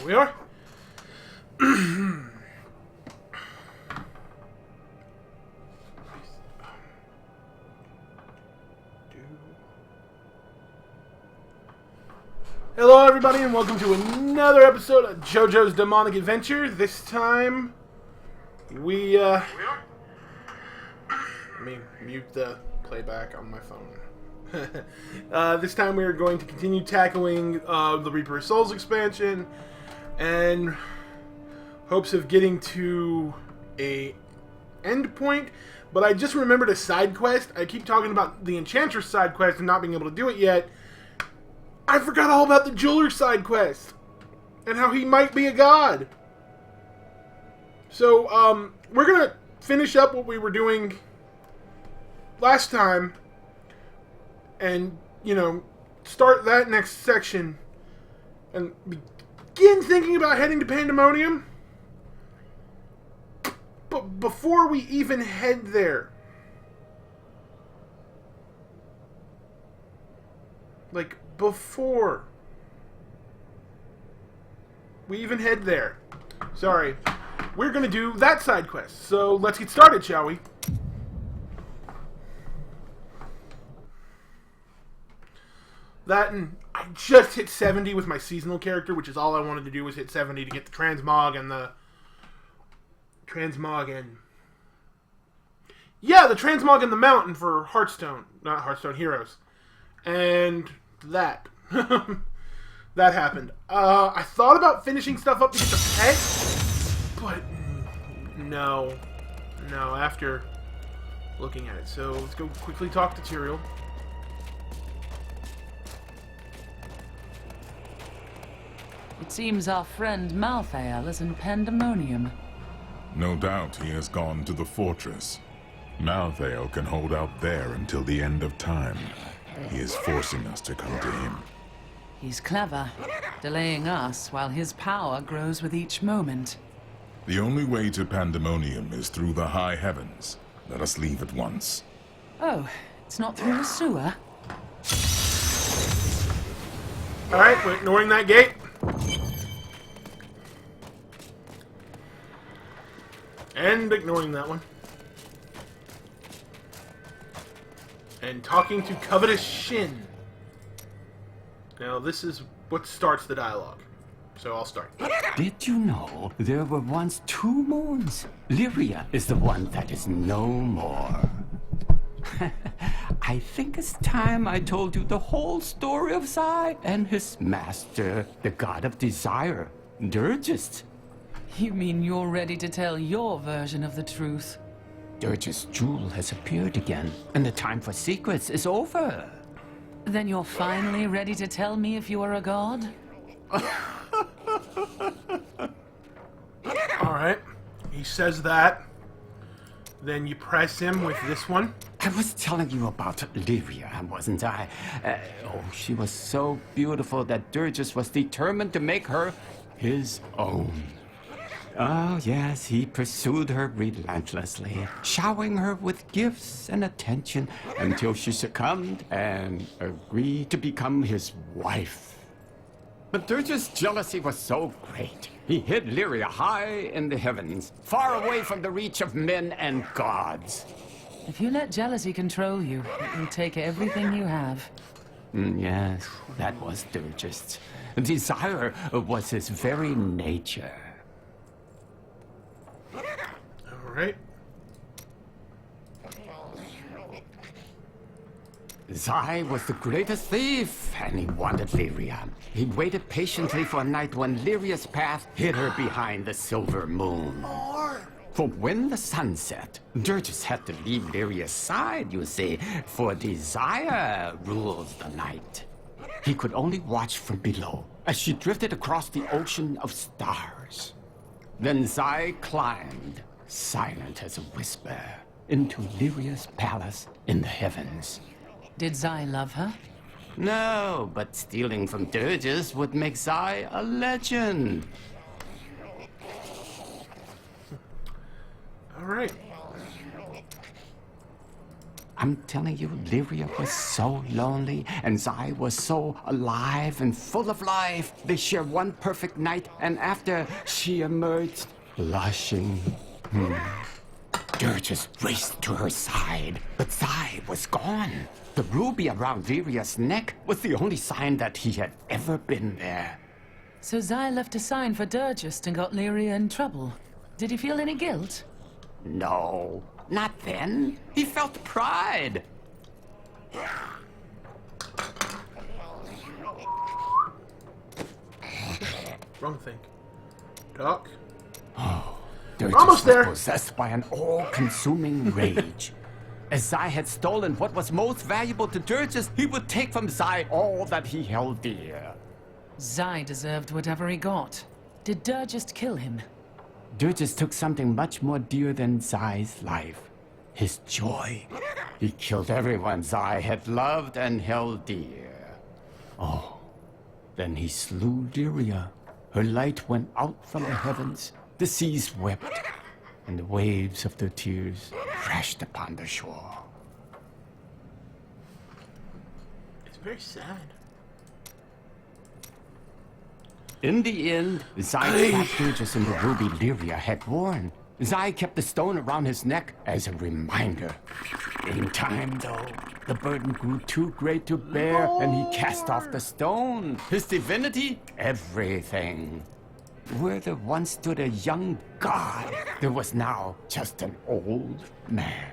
There we are. Hello everybody and welcome to another episode of JoJo's Demonic Adventure. This time we let me mute the playback on my phone. This time we are going to continue tackling the Reaper of Souls expansion and hopes of getting to a end point. But I just remembered a side quest. I keep talking about the Enchantress side quest and not being able to do it yet. I forgot all about the jeweler side quest and how he might be a god. So, we're gonna finish up what we were doing last time and, you know, start that next section and begin thinking about heading to Pandemonium. But before we even head there, like, before we even head there, sorry, we're gonna do that side quest. So let's get started, shall we? That, and I just hit 70 with my seasonal character, which is all I wanted to do, was hit 70 to get the transmog and the transmog in the mountain for not Hearthstone Heroes. And that that happened. I thought about finishing stuff up to get the pet, but no, after looking at it. So let's go quickly talk to Tyrael. It seems our friend Malthael is in Pandemonium. No doubt he has gone to the fortress. Malthael can hold out there until the end of time. He is forcing us to come to him. He's clever, delaying us while his power grows with each moment. The only way to Pandemonium is through the high heavens. Let us leave at once. Oh, it's not through the sewer? Alright, we're ignoring that gate. And ignoring that one. And talking to Covetous Shin. Now, this is what starts the dialogue. So I'll start. Did you know there were once two moons? Lyria is the one that is no more. I think it's time I told you the whole story of Zai and his master, the god of desire, Dirgist. You mean you're ready to tell your version of the truth? Dirge's jewel has appeared again, and the time for secrets is over. Then you're finally ready to tell me if you are a god? Alright, he says that. Then you press him with this one. I was telling you about Lyria, wasn't I? She was so beautiful that Dirges was determined to make her his own. Oh, yes, he pursued her relentlessly, showering her with gifts and attention until she succumbed and agreed to become his wife. But Dirge's jealousy was so great, he hid Lyria high in the heavens, far away from the reach of men and gods. If you let jealousy control you, it will take everything you have. Yes, that was Dirge's. Desire was his very nature. Alright. Zai was the greatest thief, and he wanted Lyria. He waited patiently for a night when Lyria's path hid her behind the silver moon. For when the sun set, Dirges had to leave Lyria's side, you see, for desire rules the night. He could only watch from below as she drifted across the ocean of stars. Then Zai climbed, silent as a whisper, into Lyria's palace in the heavens. Did Zai love her? No, but stealing from Dirges would make Zai a legend. Alright. I'm telling you, Lyria was so lonely, and Zai was so alive and full of life. They shared one perfect night, and after, she emerged, blushing. Dirges raced to her side, but Zai was gone. The ruby around Lyria's neck was the only sign that he had ever been there. So Zai left a sign for Durgist and got Lyria in trouble. Did he feel any guilt? No, not then. He felt pride. Wrong thing. Doc? Dirges Almost was there. possessed by an all-consuming rage. As Zai had stolen what was most valuable to Dirges, he would take from Zai all that he held dear. Zai deserved whatever he got. Did Durgist kill him? Dirges took something much more dear than Zai's life. His joy. He killed everyone Zai had loved and held dear. Oh, then he slew Lyria. Her light went out from the heavens. The seas wept, and the waves of their tears crashed upon the shore. It's very sad. In the end, Zai trapped Dirges in the ruby Lyria had worn. Zai kept the stone around his neck as a reminder. In time, though, the burden grew too great to bear, and he cast off the stone. His divinity, everything. Where there once stood a young god, there was now just an old man.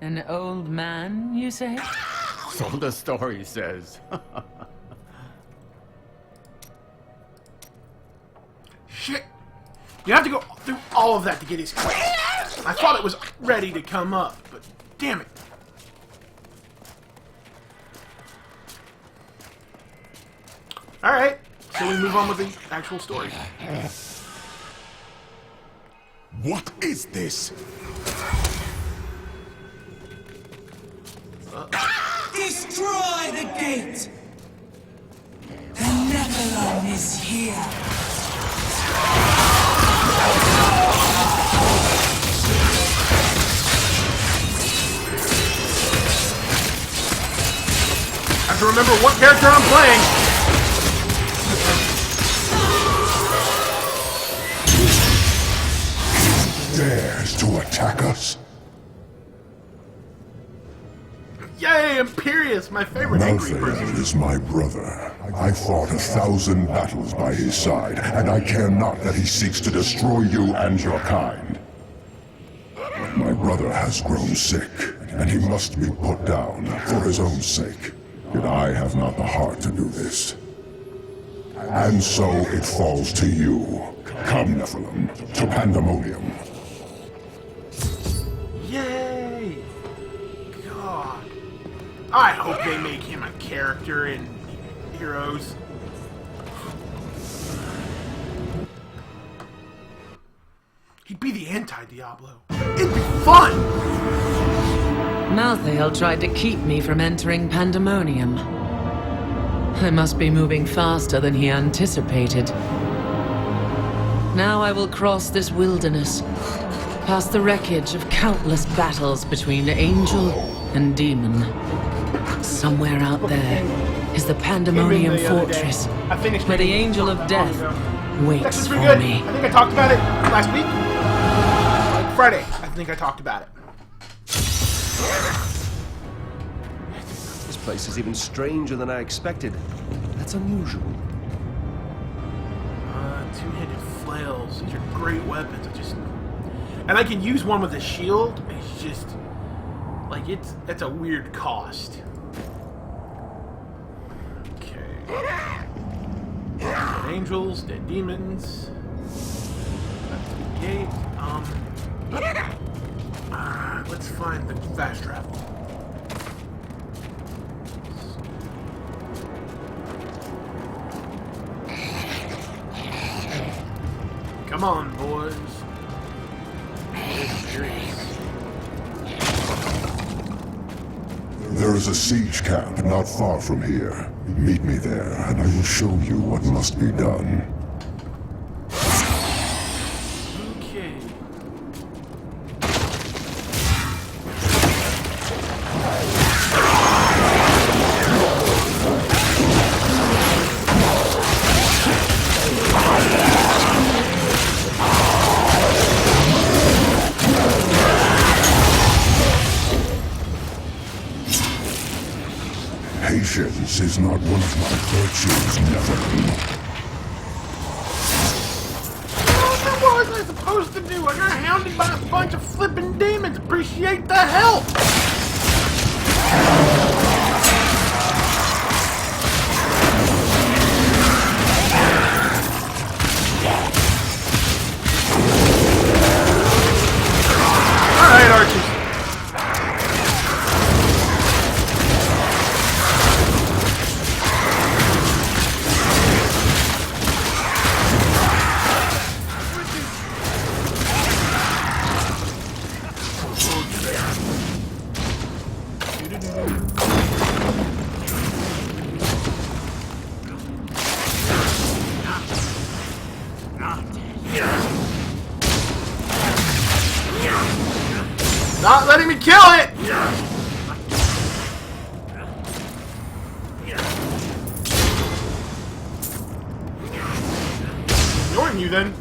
An old man, you say? So the story says. Shit! You have to go through all of that to get his quest. I thought it was ready to come up, but damn it. Alright, so we move on with the actual story. What is this? Destroy the gate! The Nephilim is here! I have to remember what character I'm playing. Dares to attack us? Yay, Imperius, my favorite angry person. Malthael is my brother. I fought 1,000 battles by his side, and I care not that he seeks to destroy you and your kind. My brother has grown sick, and he must be put down for his own sake. Yet I have not the heart to do this. And so it falls to you. Come, Nephilim, to Pandemonium. Yay! God. I hope they make him a character in Heroes. He'd be the anti-Diablo. It'd be fun! Malthael tried to keep me from entering Pandemonium. I must be moving faster than he anticipated. Now I will cross this wilderness, past the wreckage of countless battles between angel and demon. Somewhere out there is the Pandemonium Fortress, where the Angel of Death waits That's for pretty good. me. I think I talked about it last week. Like Friday, I think I talked about it. This place is even stranger than I expected. That's unusual. Two-handed flails. These are great weapons. And I can use one with a shield. It's just like that's a weird cost. Okay. Dead angels, dead demons. That's the gate. Let's find the fast travel. Come on, boys. There is a siege camp not far from here. Meet me there, and I will show you what must be done. Okay. Patience is not one of my virtues, Netherland. What was I supposed to do? I got hounded by a bunch of flippin' demons. Appreciate the help! Alright, Archie. Not letting me kill it! Ignoring you then.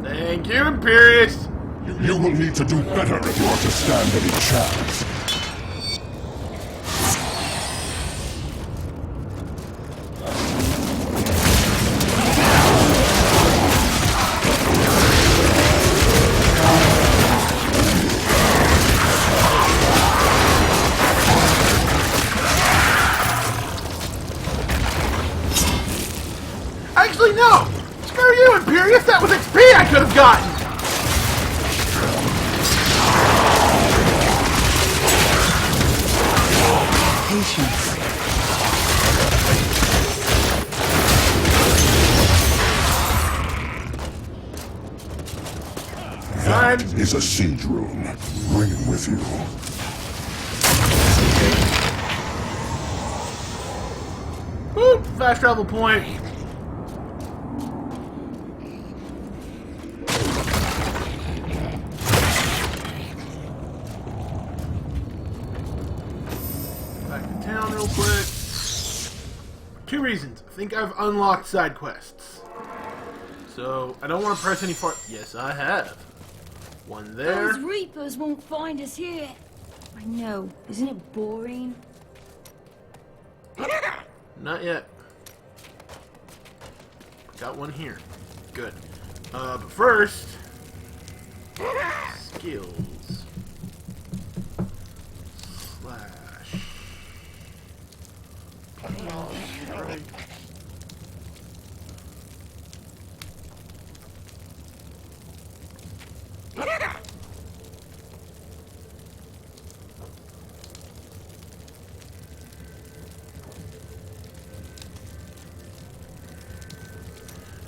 Thank you, Imperious. You will need to do better if you are to stand any chance. Actually, no! Screw you, Imperious! That was XP I could have gotten! Patience. That is a siege room. Bring it with you. Woo! Fast travel point. Back to town real quick. 2 reasons. I think I've unlocked side quests. So, I don't want to press any far... Yes, I have. One there. Those Reapers won't find us here. I know. Isn't it boring? Not yet. Got one here. Good. But first... Skills. Slash. Strike.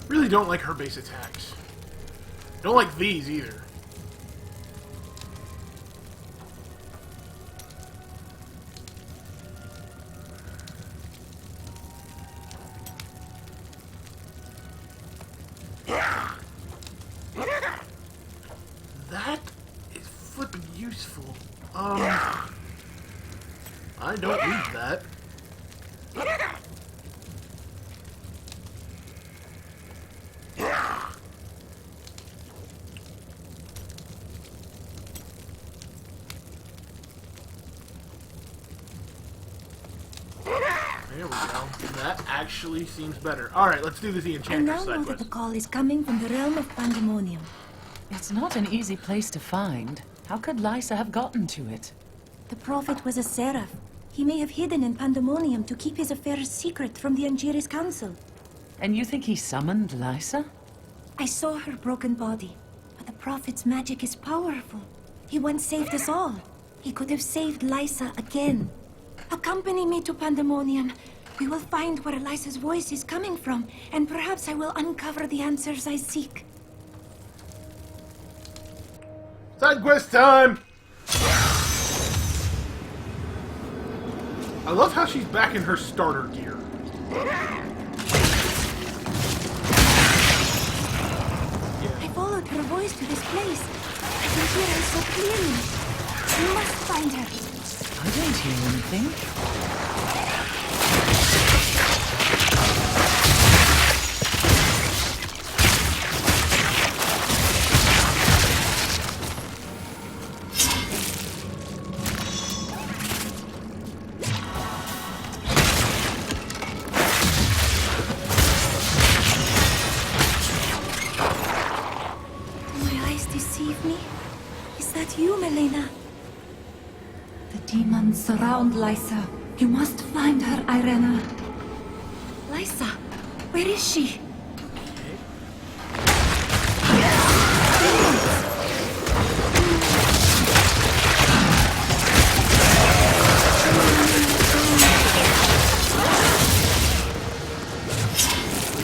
Really don't like her base attacks. Don't like these either. That is flipping useful. I don't need that. There we go. That actually seems better. Alright, let's do the I Enchantress now side know that quest. the call is coming from the realm of Pandemonium. It's not an easy place to find. How could Lysa have gotten to it? The prophet was a seraph. He may have hidden in Pandemonium to keep his affairs secret from the Angiris Council. And you think he summoned Lysa? I saw her broken body, but the prophet's magic is powerful. He once saved us all. He could have saved Lysa again. Accompany me to Pandemonium. We will find where Lysa's voice is coming from, and perhaps I will uncover the answers I seek. Side quest time! I love how she's back in her starter gear. I followed her voice to this place. I can hear her so clearly. We must find her. I don't hear anything. My eyes deceive me? Is that you, Melina? The demons surround Lysa. You must find her, Irena. Lysa, where is she?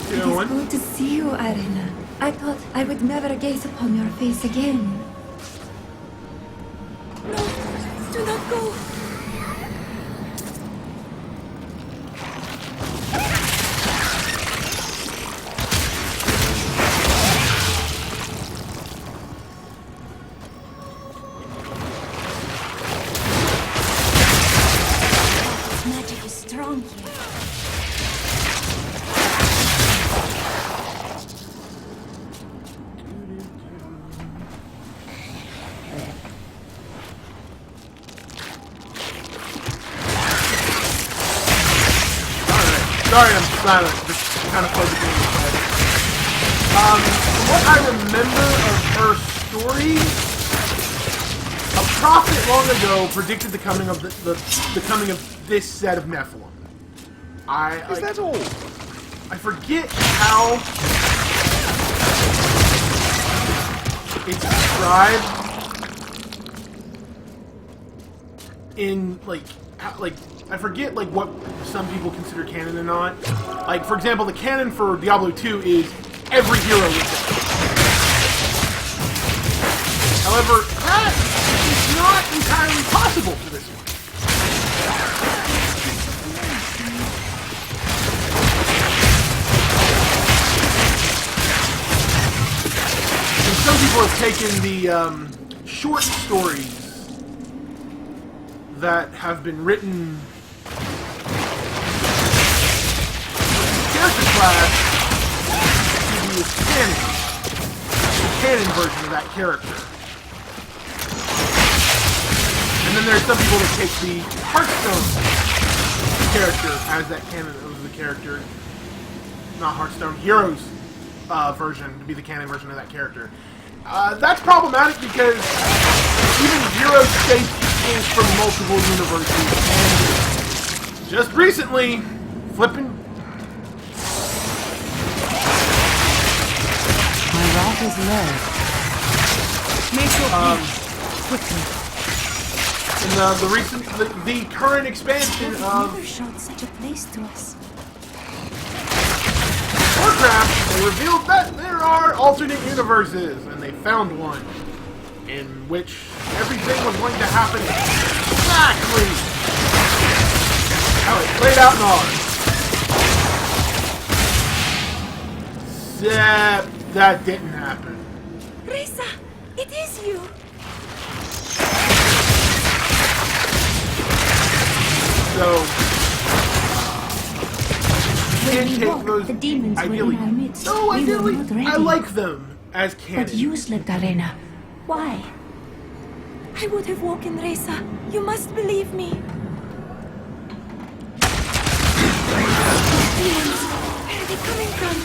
It is good to see you, Irena. I thought I would never gaze upon your face again. No, do not go. Magic is strong here. Sorry, I'm silent. Just kind of focusing on my head. From what I remember of her story, a prophet long ago predicted the coming of the coming of this set of Nephilim. Is that all? I forget how it's described in like I forget like what some people consider canon or not. Like for example, the canon for Diablo 2 is every hero is dead. However, that is not entirely possible for this one. And some people have taken the short stories that have been written character class to be the canon version of that character. And then there's some people that take the Hearthstone character as that canon of the character, not Hearthstone, Heroes version to be the canon version of that character. That's problematic because even Heroes take things from multiple universes, and just recently, flipping. My wrath is low. Make your peace quickly. In the current expansion of Never showed such a place to us. Warcraft, they revealed that there are alternate universes, and they found one in which everything was going to happen exactly how it played out in ours. Except that didn't happen. Reza, it is you. So When can't we take walked, those the demons were ideally. in our midst. No, We were ideally, not ready. I like them as canon. But you slept, Arena. Why? I would have woken Reza. You must believe me. Demons, where are they coming from?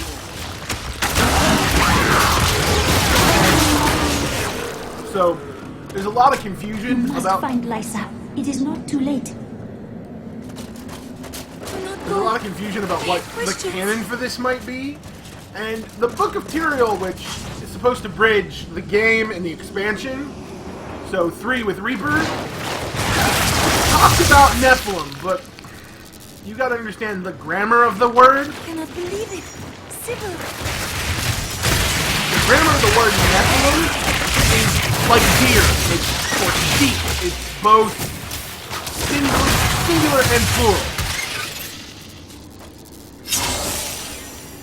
So there's a lot of confusion You must about. find Lysa. It is not too late. Do not There's a lot go. of confusion about what the Questions? canon for this might be. And the Book of Tyrael, which is supposed to bridge the game and the expansion, so 3 with Rebirth, talks about Nephilim, but you gotta understand the grammar of the word. I cannot believe it. Sybil. The grammar of the word Nephilim is like deer, or sheep. It's both singular and plural.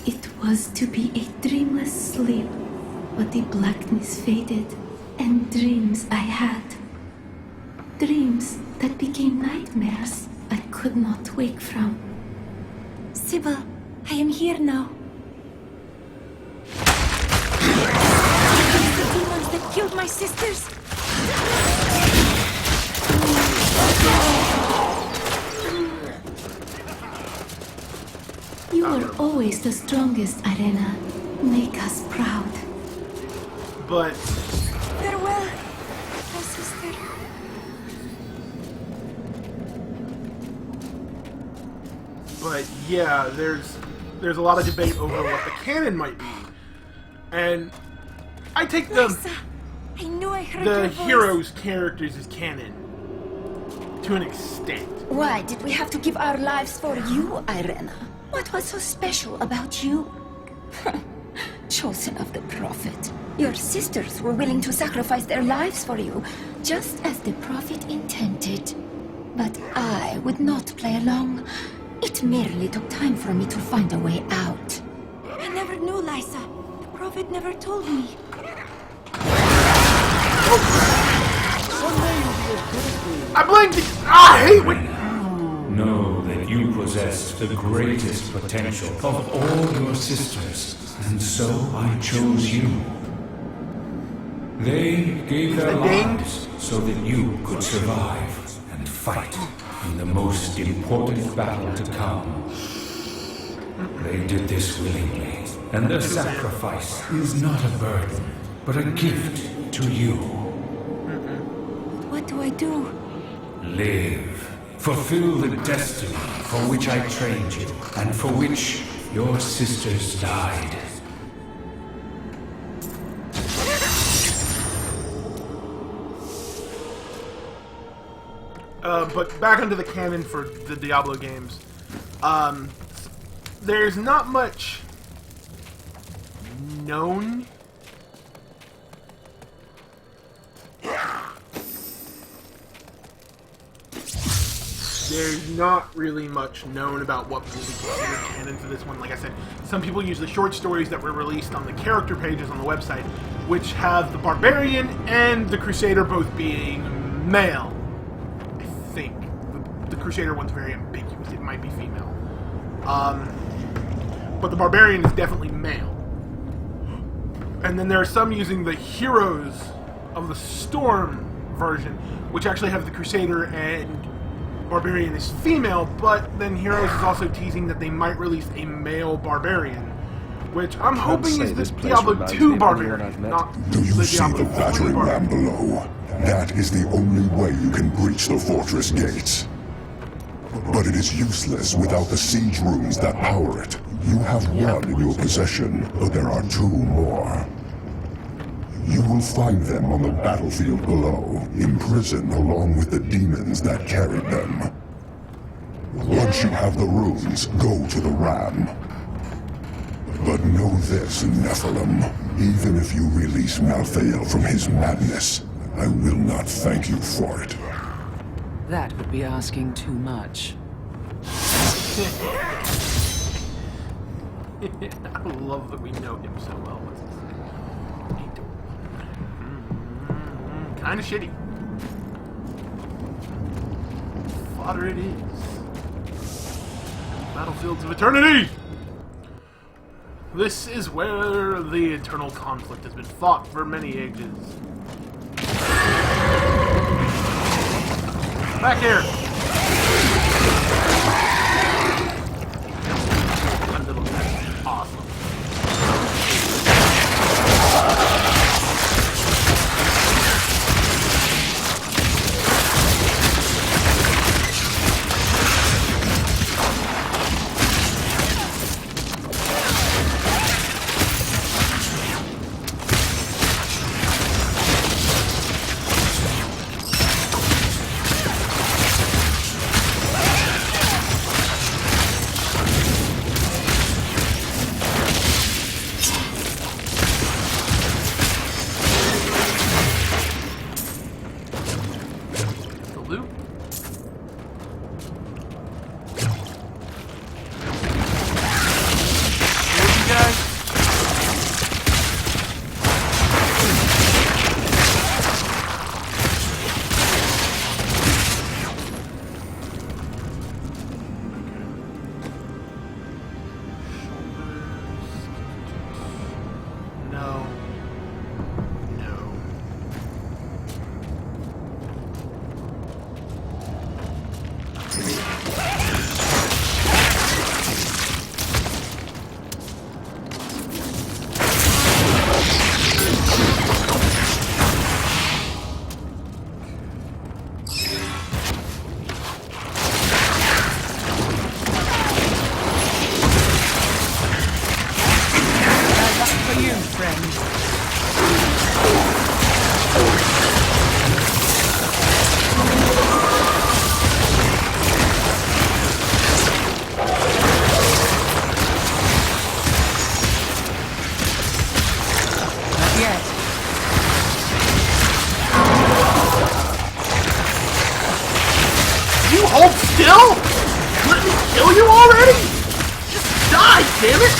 It was to be a dreamless sleep, but the blackness faded, and dreams I had. Dreams that became nightmares I could not wake from. Sybil, I am here now. The demons that killed my sisters? You are always the strongest, Arena. Make us proud. But Farewell, my sister. yeah, there's a lot of debate over what the canon might be, and I take Lisa, I knew I heard the your voice. heroes' characters as canon to an extent. Why did we have to give our lives for you, Irena? What was so special about you? Chosen of the Prophet. Your sisters were willing to sacrifice their lives for you, just as the Prophet intended. But I would not play along. It merely took time for me to find a way out. I never knew, Lysa. The Prophet never told me. I blame the. I hate when. Know that you possess the greatest potential of all your sisters, and so I chose you. They gave their lives so that you could survive and fight in the most important battle to come. They did this willingly, and their sacrifice is not a burden, but a gift to you. What do I do? Live. Fulfill the destiny for which I trained you, and for which your sisters died. But back onto the canon for the Diablo games. There's not much known. There's not really much known about what will be considered canon for this one. Like I said, some people use the short stories that were released on the character pages on the website, which have the Barbarian and the Crusader both being male. I think. The Crusader one's very ambiguous. It might be female. But the Barbarian is definitely male. And then there are some using the Heroes of the Storm version, which actually have the Crusader and Barbarian is female, but then Heroes is also teasing that they might release a male Barbarian, which I'm hoping is the Diablo 2 Barbarian, not Do you the see Diablo the 3 battering ram Barbarian. below? That is the only way you can breach the fortress gates. But it is useless without the siege rooms that power it. You have one in your possession, but there are two more. You will find them on the battlefield below, imprisoned along with the demons that carried them. Once you have the runes, go to the ram. But know this, Nephilim. Even if you release Malthael from his madness, I will not thank you for it. That would be asking too much. I love that we know him so well. What's his name? Kind of shitty. Fodder it is. Battlefields of Eternity! This is where the eternal conflict has been fought for many ages. Back here! That little guy is awesome. You hold still? Let me kill you already? Just die, damn it!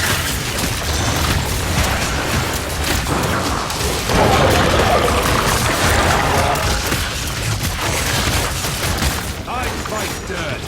I fight dirt.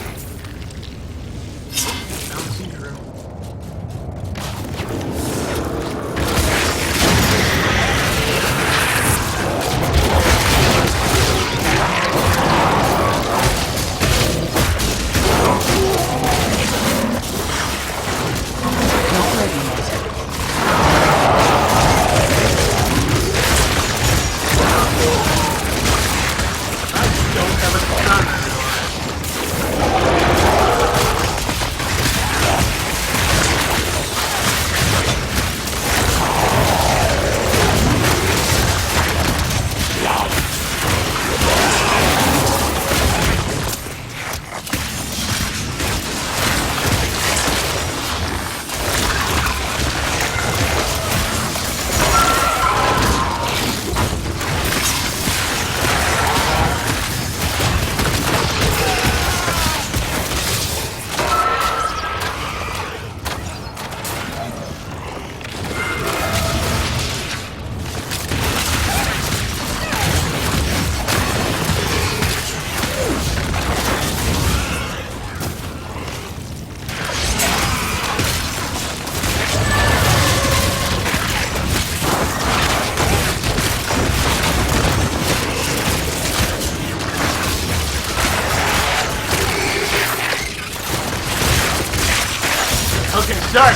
Okay, sorry.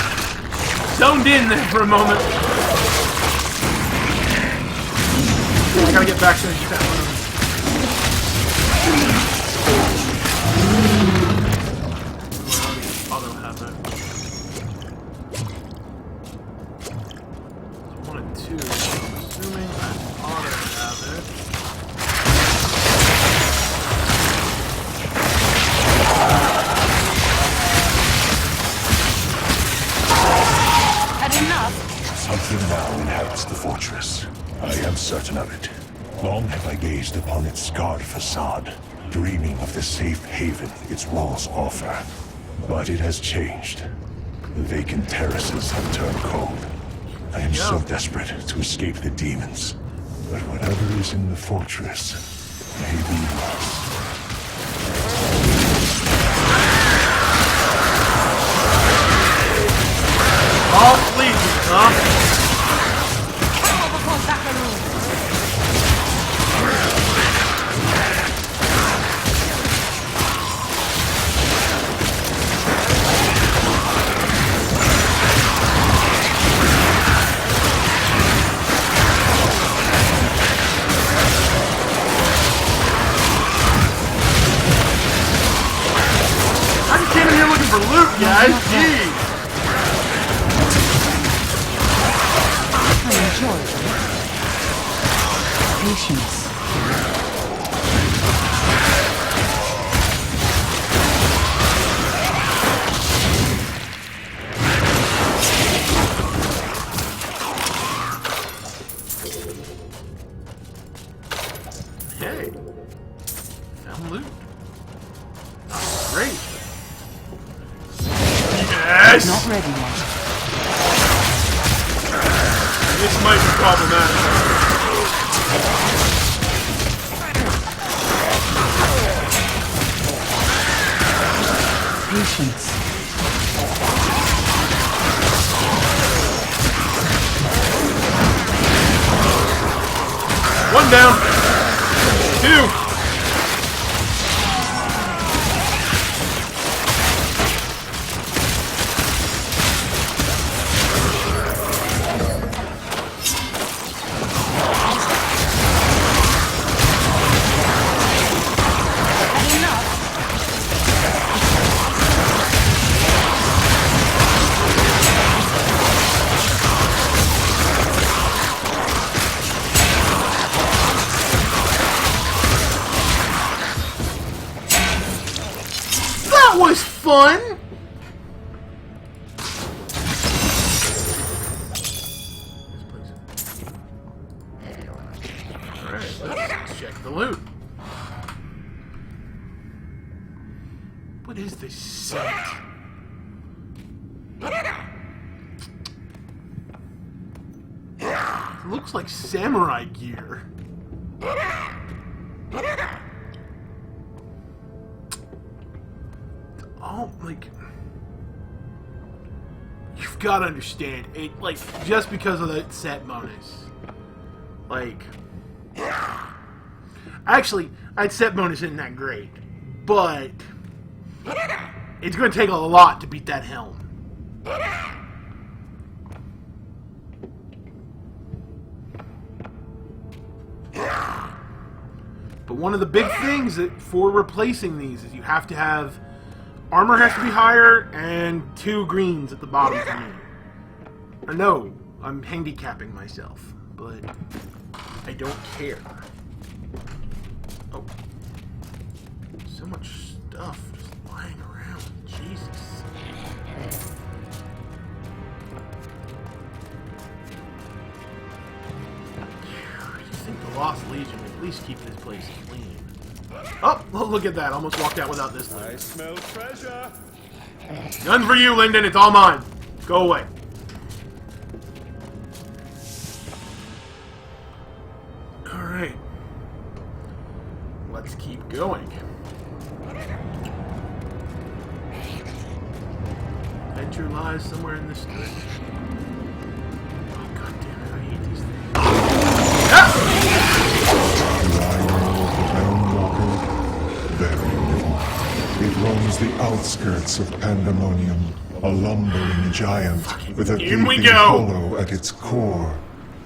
Zoned in there for a moment. I gotta get back to the chat. Auto have it. 1 and 2. I'm assuming I auto have it. Something now inhabits the fortress. I am certain of it. Long have I gazed upon its scarred facade, dreaming of the safe haven its walls offer. But it has changed. The vacant terraces have turned cold. I am so desperate to escape the demons. But whatever is in the fortress may be lost. All pleasing, huh? I just came in here looking for loot, guys. Jeez. Patience. Hey. Found loot. Great. Yes! Not ready yet. This might be problematic. Patience. One down. 2. That was fun! Alright, let's check the loot. What is this set? It looks like samurai gear. Oh, like... You've got to understand, it, like, just because of that set bonus. Like... Actually, that set bonus isn't that great. But... It's going to take a lot to beat that helm. But one of the big things for replacing these is you have to have... Armor has to be higher, and 2 greens at the bottom for me. Or no, I'm handicapping myself, but I don't care. Oh. So much stuff just lying around. Jesus. You think the Lost Legion would at least keep this place clean? Oh, look at that. Almost walked out without this one. I smell treasure. None for you, Lyndon. It's all mine. Go away. Alright. Let's keep going. Adventure lies somewhere in this direction. Oh, god damn it. I hate these things. It roams the outskirts of Pandemonium, a lumbering giant with a gaping hollow at its core.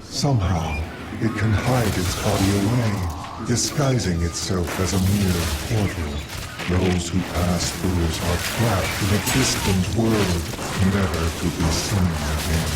Somehow, it can hide its body away, disguising itself as a mere portal. Those who pass through it are trapped in a distant world, never to be seen again.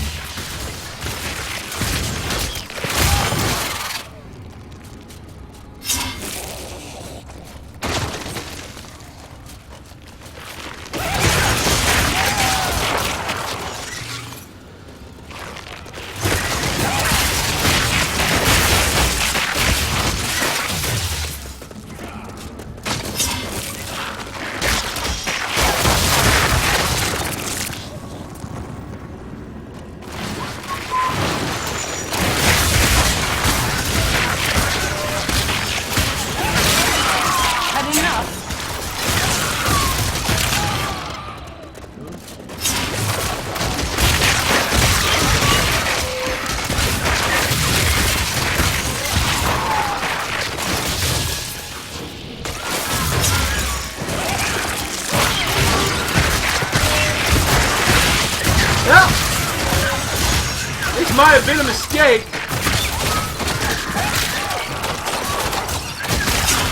Might have been a mistake.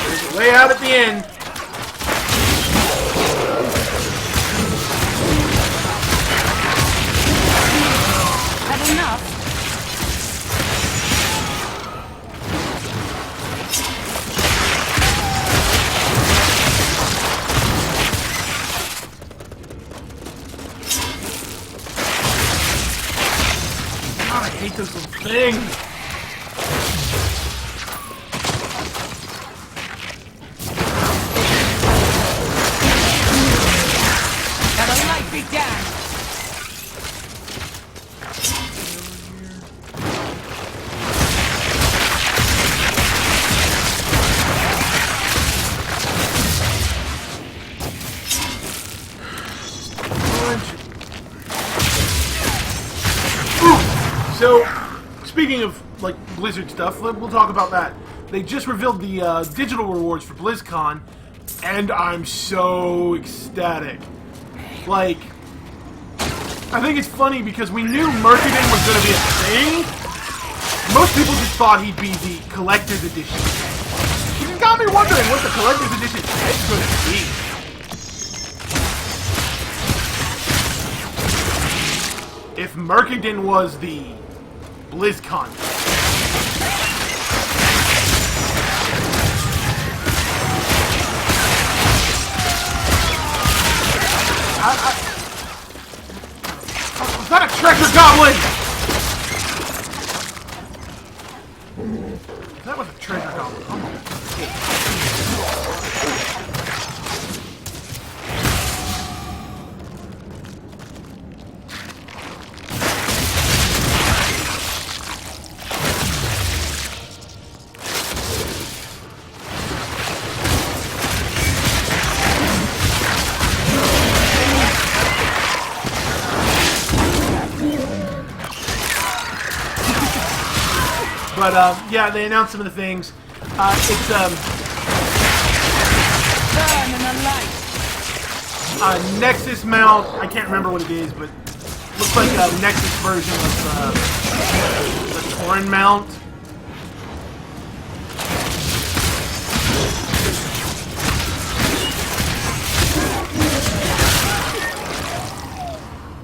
There's a way out at the end. Had enough. I hate this little thing. Gotta light me down. So, speaking of, like, Blizzard stuff, we'll talk about that. They just revealed the digital rewards for BlizzCon, and I'm so ecstatic. Like, I think it's funny because we knew Mercadin was going to be a thing. Most people just thought he'd be the Collector's Edition. It got me wondering what the Collector's Edition is going to be. If Mercadin was the BlizzCon. Was that a treasure goblin? That was a treasure goblin. Oh. But yeah, they announced some of the things. It's Burn in the light. Nexus mount. I can't remember what it is, but looks like a Nexus version of the Torn mount.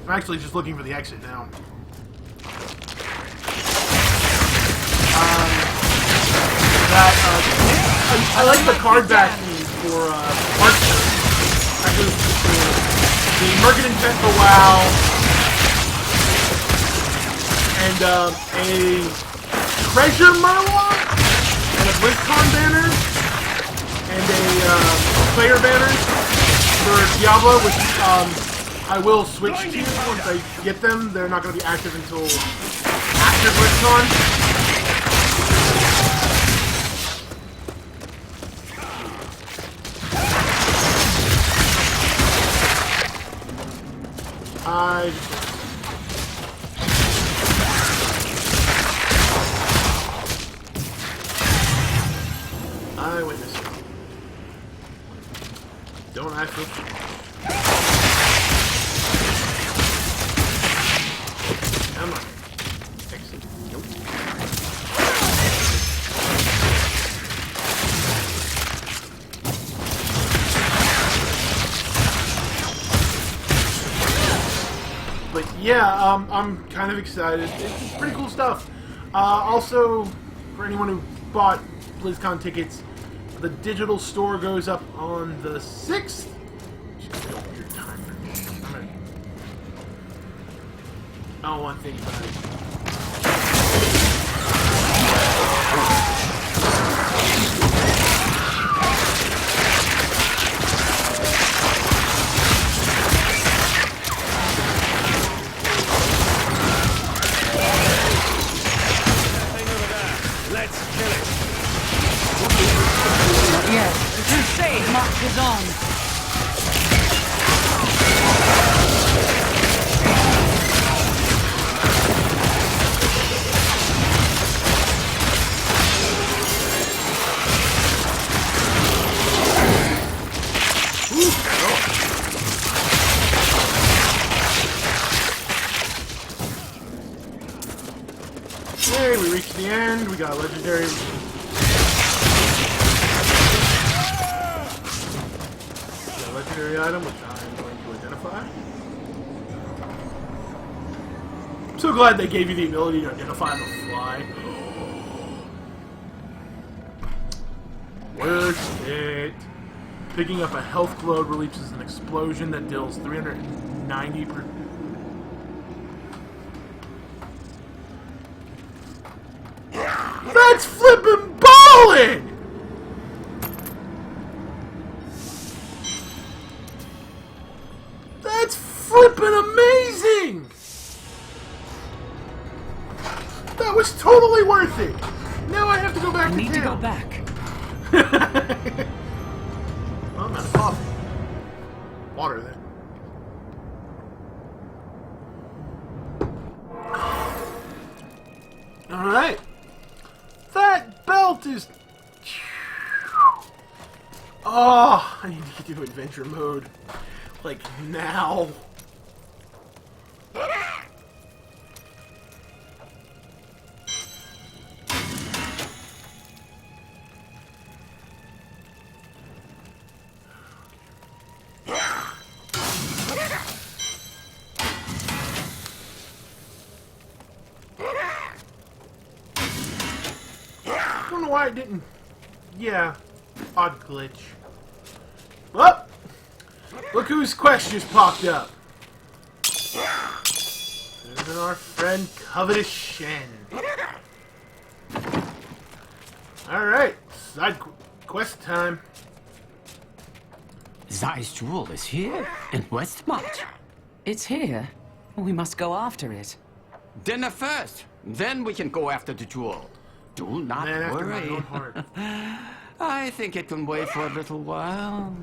I'm actually just looking for the exit now. I like the card backing for Archer. Actually, the Merkin Invent for WoW, and a Treasure Murloc, and a BlizzCon banner, and a player banner for Diablo, which I will switch to once I get them. They're not going to be active until after BlizzCon. I win this one. Don't I feel? Come on. Exit. Nope. But yeah, I'm kind of excited. It's pretty cool stuff. Also, for anyone who bought BlizzCon tickets, the digital store goes up on the 6th. Weird time for me. Oh, one thing back. Yes, the crusade marches on. Okay, we reached the end. We got a legendary. Legendary item, which I'm going to identify. I'm so glad they gave you the ability to identify on the fly. Worth it. Picking up a health globe releases an explosion that deals 390 per... That's flippin' ballin'! That's flippin' amazing! That was totally worth it! Now I have to go back to I need to go town. back. Well, I'm out of coffee. Water, then. Alright. That belt is... Oh, I need to get to adventure mode. Like, now. I don't know why it didn't... Yeah, odd glitch. Well, look whose quest just popped up. There's our friend Covetous Shen. Alright, side quest time. Zai's jewel is here in Westmont. It's here. We must go after it. Dinner first, then we can go after the jewel. Do not Man after my worry. own heart. I think it can wait for a little while.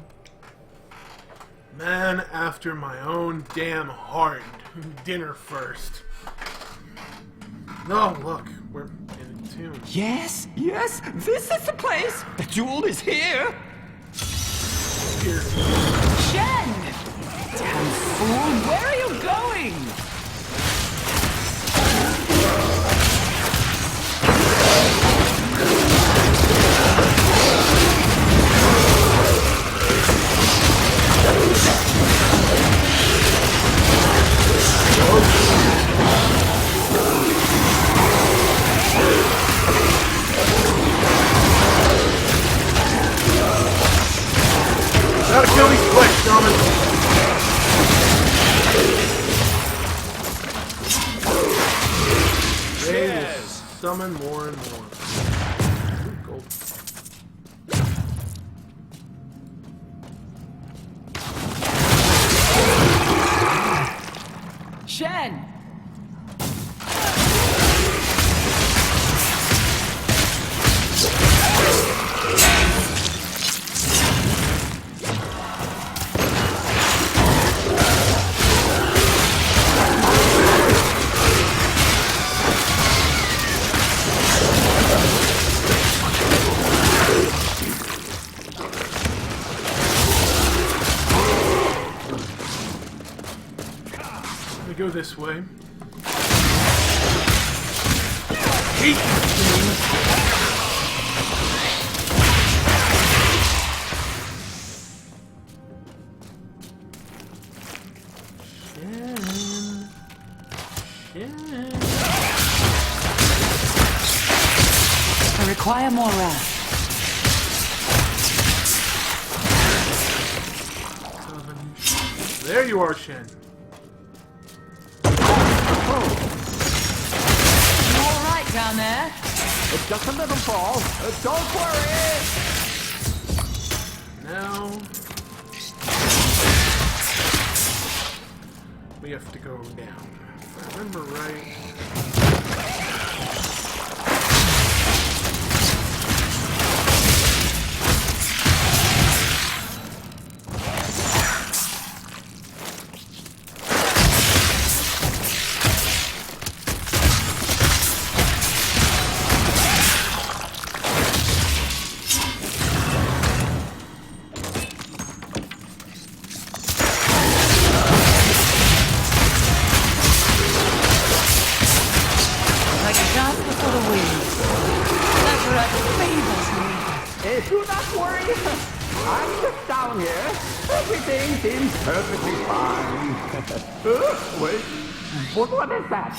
Man after my own damn heart. Dinner first. Oh, look. We're in tomb. Yes, yes, this is the place. The jewel is here. Here. Shen! Damn fool, where are you going? Gotta kill these quick, shaman. Yes. Summon more and more. Ooh, gold. Shen! We go this way. I require more wrath. There you are, Shen. You alright down there? It's just a little fall. Don't worry. Now we have to go down. If I remember right. Like a dance before the wind. Leopard favors me. Do not worry. I'm just down here. Everything seems perfectly fine. Wait. What is that?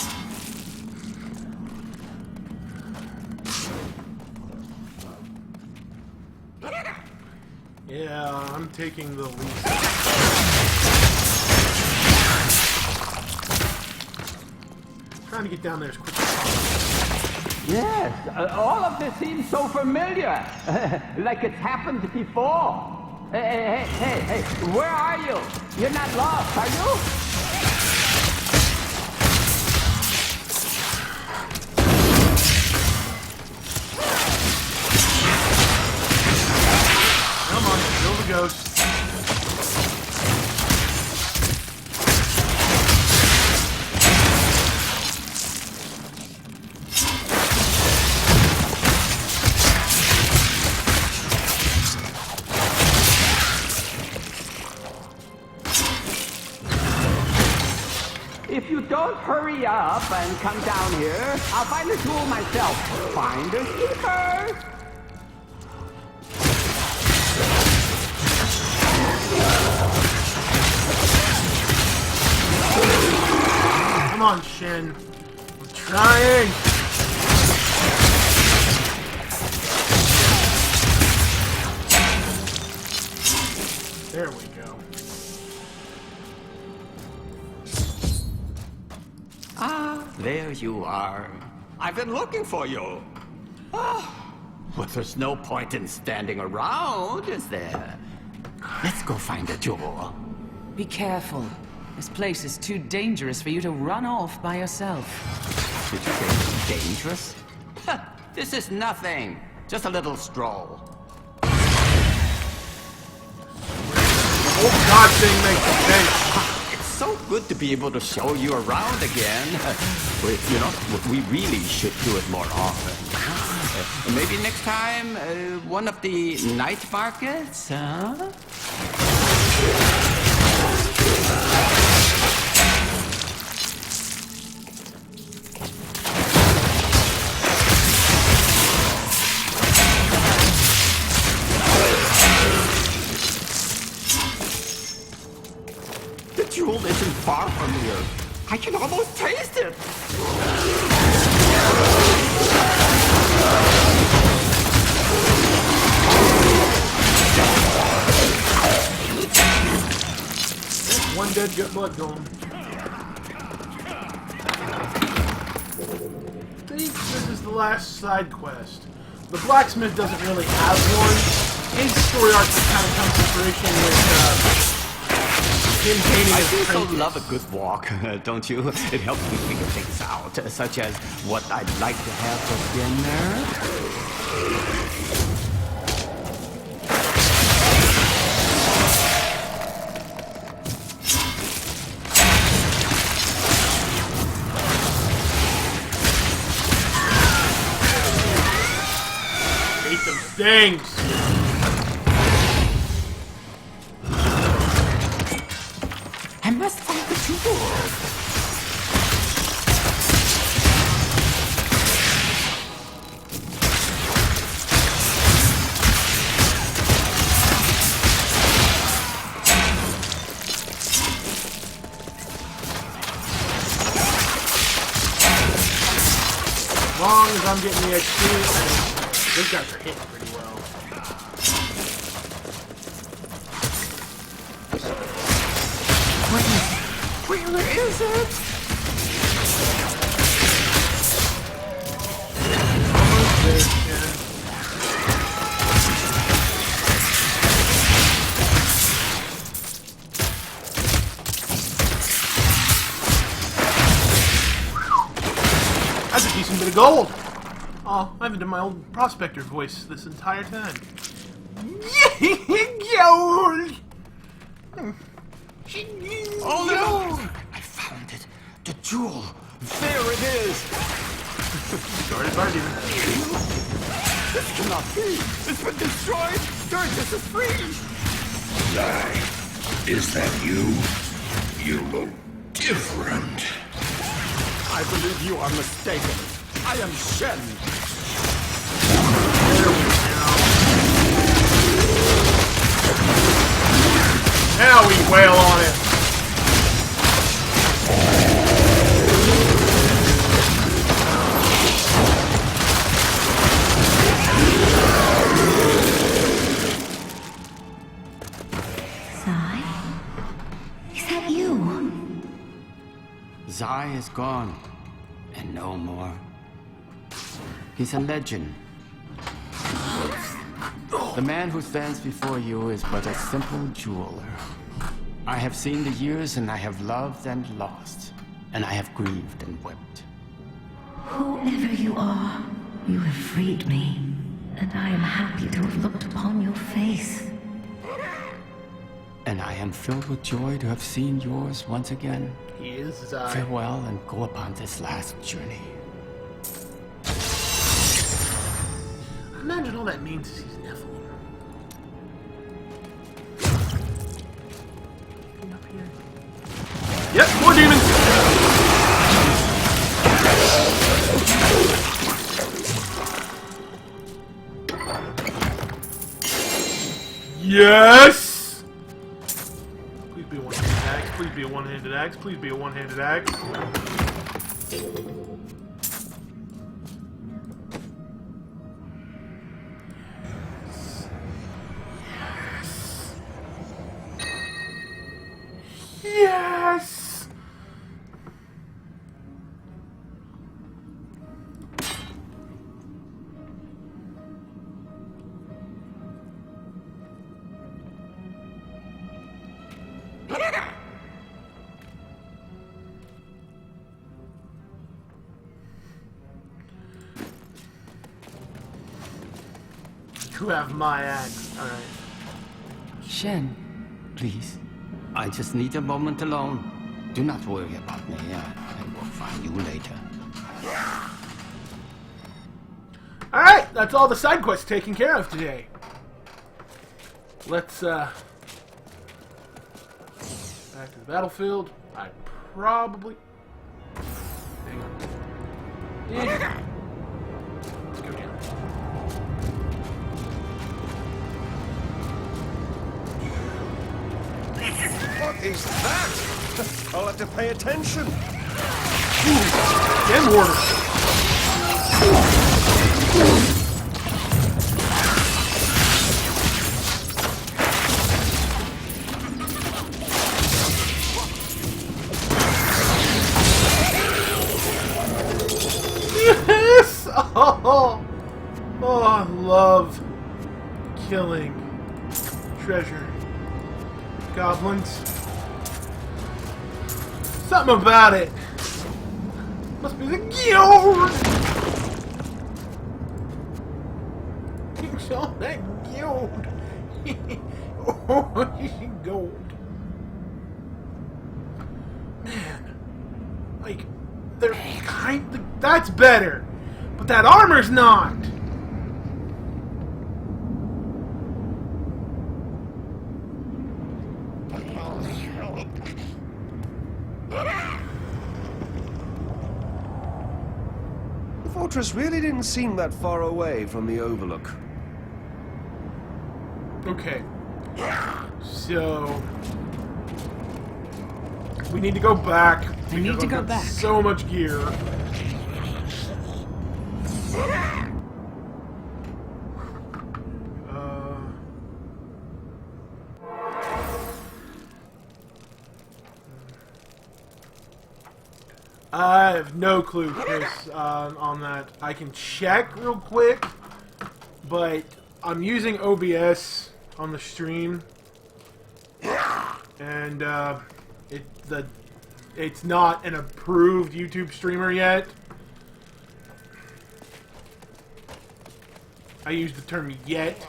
Yeah, I'm taking the least. Trying to get down there as quick as possible. Yes, all of this seems so familiar. Like it's happened before. Hey, where are you? You're not lost, are you? Come on, kill the ghost. If you don't hurry up and come down here, I'll find the jewel myself. Find a seeker. Come on, Shen. I'm trying. There we go. Ah, there you are. I've been looking for you. Ah, well, there's no point in standing around, is there? Let's go find a jewel. Be careful. This place is too dangerous for you to run off by yourself. Did you say dangerous? This is nothing. Just a little stroll. Oh God, thing makes a face. It's so good to be able to show you around again. You know, we really should do it more often. Maybe next time, one of the night markets, huh? The jewel isn't far from here. I can almost taste it. One dead, get blood going. I think this is the last side quest. The blacksmith doesn't really have one. His story arc kind of comes to fruition with him painting I his do so trinkets. love a good walk, don't you? It helps me figure things out, such as what I'd like to have for dinner. Hate them things. I must find the jewel. As long as I'm getting the XP, those guys are hitting pretty well. Where is it? Almost there, yeah. That's a decent bit of gold. Oh, I haven't done my old prospector voice this entire time. Gold! Oh no! I found it. The jewel. There it is. Sorry, Barty. This cannot be. It's been destroyed. Sturgis is free. Is that you? You look different. I believe you are mistaken. I am Shen. There we go. Now we wail on it. Sai? Is that you? Zai is gone. And no more. He's a legend. The man who stands before you is but a simple jeweler. I have seen the years, and I have loved and lost. And I have grieved and wept. Whoever you are, you have freed me. And I am happy to have looked upon your face. And I am filled with joy to have seen yours once again. He is Zai. Farewell, and go upon this last journey. Imagine all that means is he's Nephilim. Up here. Yep, more demons! Yes! Please be a one-handed axe. Please be a one-handed axe. Please be a one-handed axe. Yes! You have my axe. Alright. Shen, please. I just need a moment alone. Do not worry about me. I will find you later. Alright! that's all the side quests taken care of today. Let's back to the battlefield. I probably hang on. Yeah. Let's go down. What is that? I'll have to pay attention. Gem Warder. Yes! Oh, I love killing treasure goblins. Something about it. Must be the guild. Show that guild. Oh, gold. Man, like they're that's better, but that armor's not. The fortress really didn't seem that far away from the Overlook. Okay, so we need to go back. We need to I've go got back. So much gear. I have no clue, Chris, on that. I can check real quick, but I'm using OBS on the stream, and it's not an approved YouTube streamer yet. I use the term yet.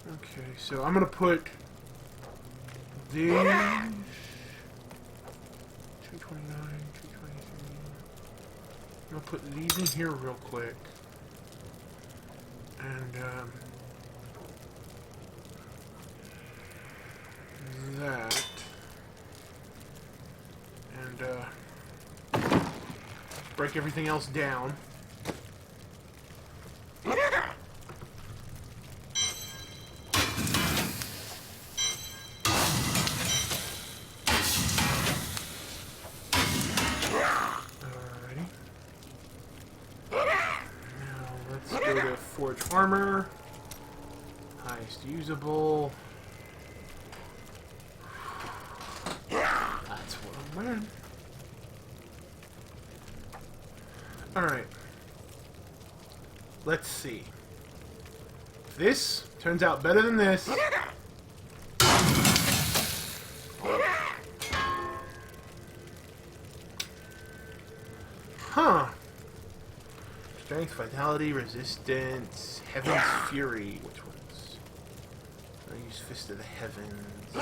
Okay, so I'm gonna put these 229, 223. I'm gonna put these in here real quick, and that, and break everything else down. Forge armor, highest usable. That's what I'm wearing. Alright. Let's see. If this turns out better than this. Huh. Strength, vitality, resistance, Heaven's Fury. Which ones? I use Fist of the Heavens.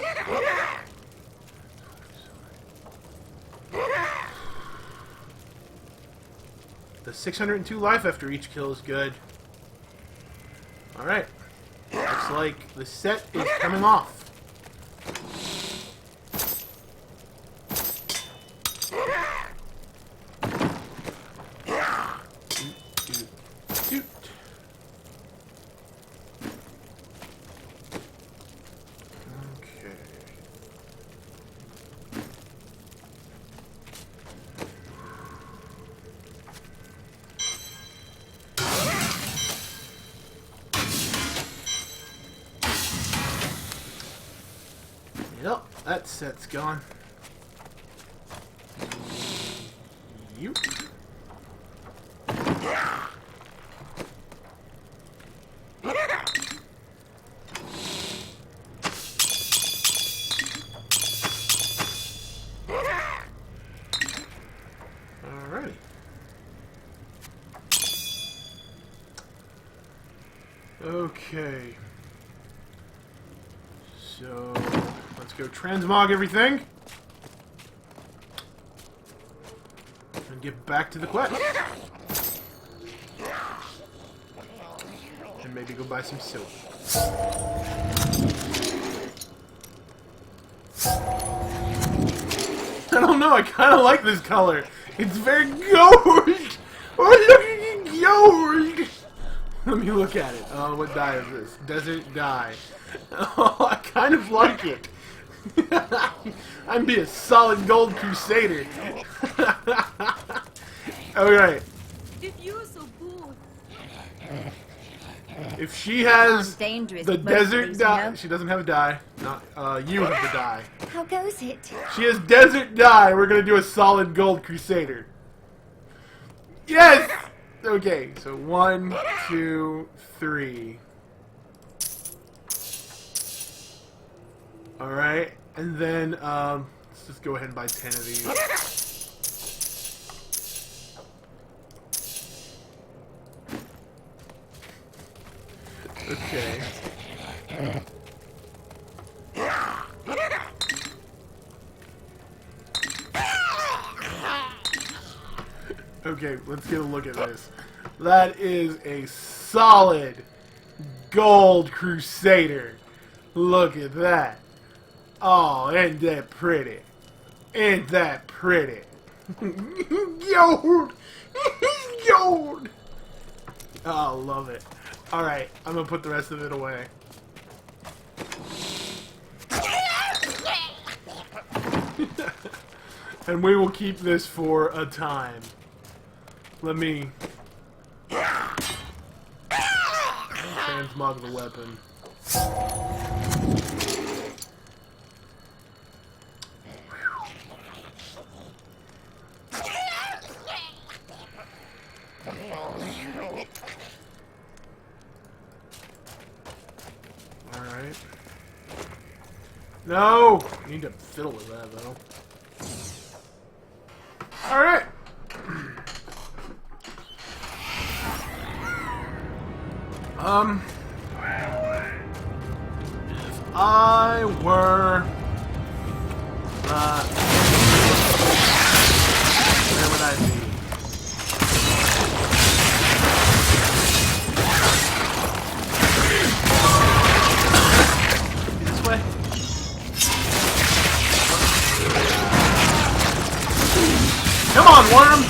The 602 life after each kill is good. Alright. Looks like the set is coming off. Yep, that set's gone. You. Alrighty. Okay. So let's go transmog everything and get back to the quest. maybe go buy some silver. I don't know, I kind of like this color. It's very gold! Oh, look at the gold! Let me look at it. What dye is this? Desert dye. Oh, I kind of like it. I'd be a solid gold crusader. Alright. If you're so good. If she has dangerous the most desert days, dye, you know? she doesn't have a dye. Not you have the dye. How goes it? She has desert dye. We're gonna do a solid gold crusader. Yes. Okay, so 1, 2, 3. All right, and then let's just go ahead and buy 10 of these. Okay. Okay, let's get a look at this. That is a solid gold crusader. Look at that. Oh, ain't that pretty? Ain't that pretty? Gold! Gold! Oh, love it. Alright, I'm gonna put the rest of it away. And we will keep this for a time. Let me transmog the weapon. Alright. No! I need to fiddle with that, though. Alright! If I were... where would I be? This way? Come on, worm!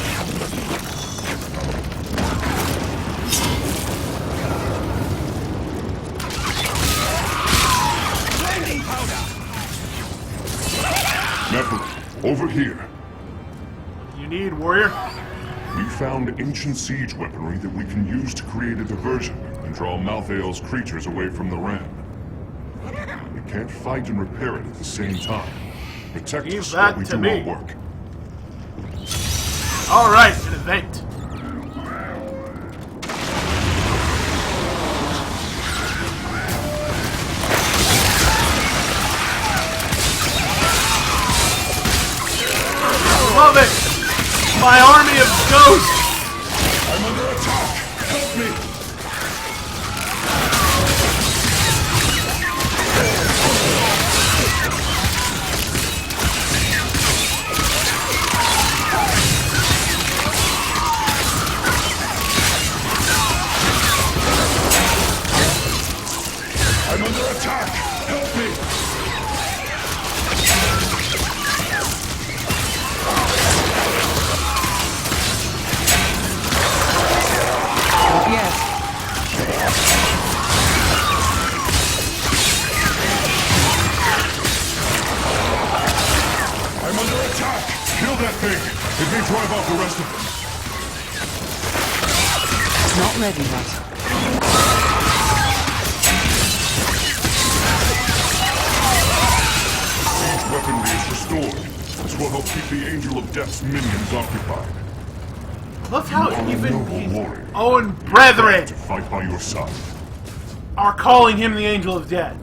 Never. Over here. What do you need, warrior? We found ancient siege weaponry that we can use to create a diversion and draw Malthael's creatures away from the ram. We can't fight and repair it at the same time. Protect Leave us that while we to do me. our work. Alright, an event. Love it! My army of ghosts! I'm under attack! Help me! I'm under attack! Help me! Yes. I'm under attack! Kill that thing! It may drive off the rest of them. Not ready yet. Siege weaponry is restored. This will help keep the Angel of Death's minions occupied. Look how You are a even noble his warrior. own brethren To fight by your side. are calling him the Angel of Death.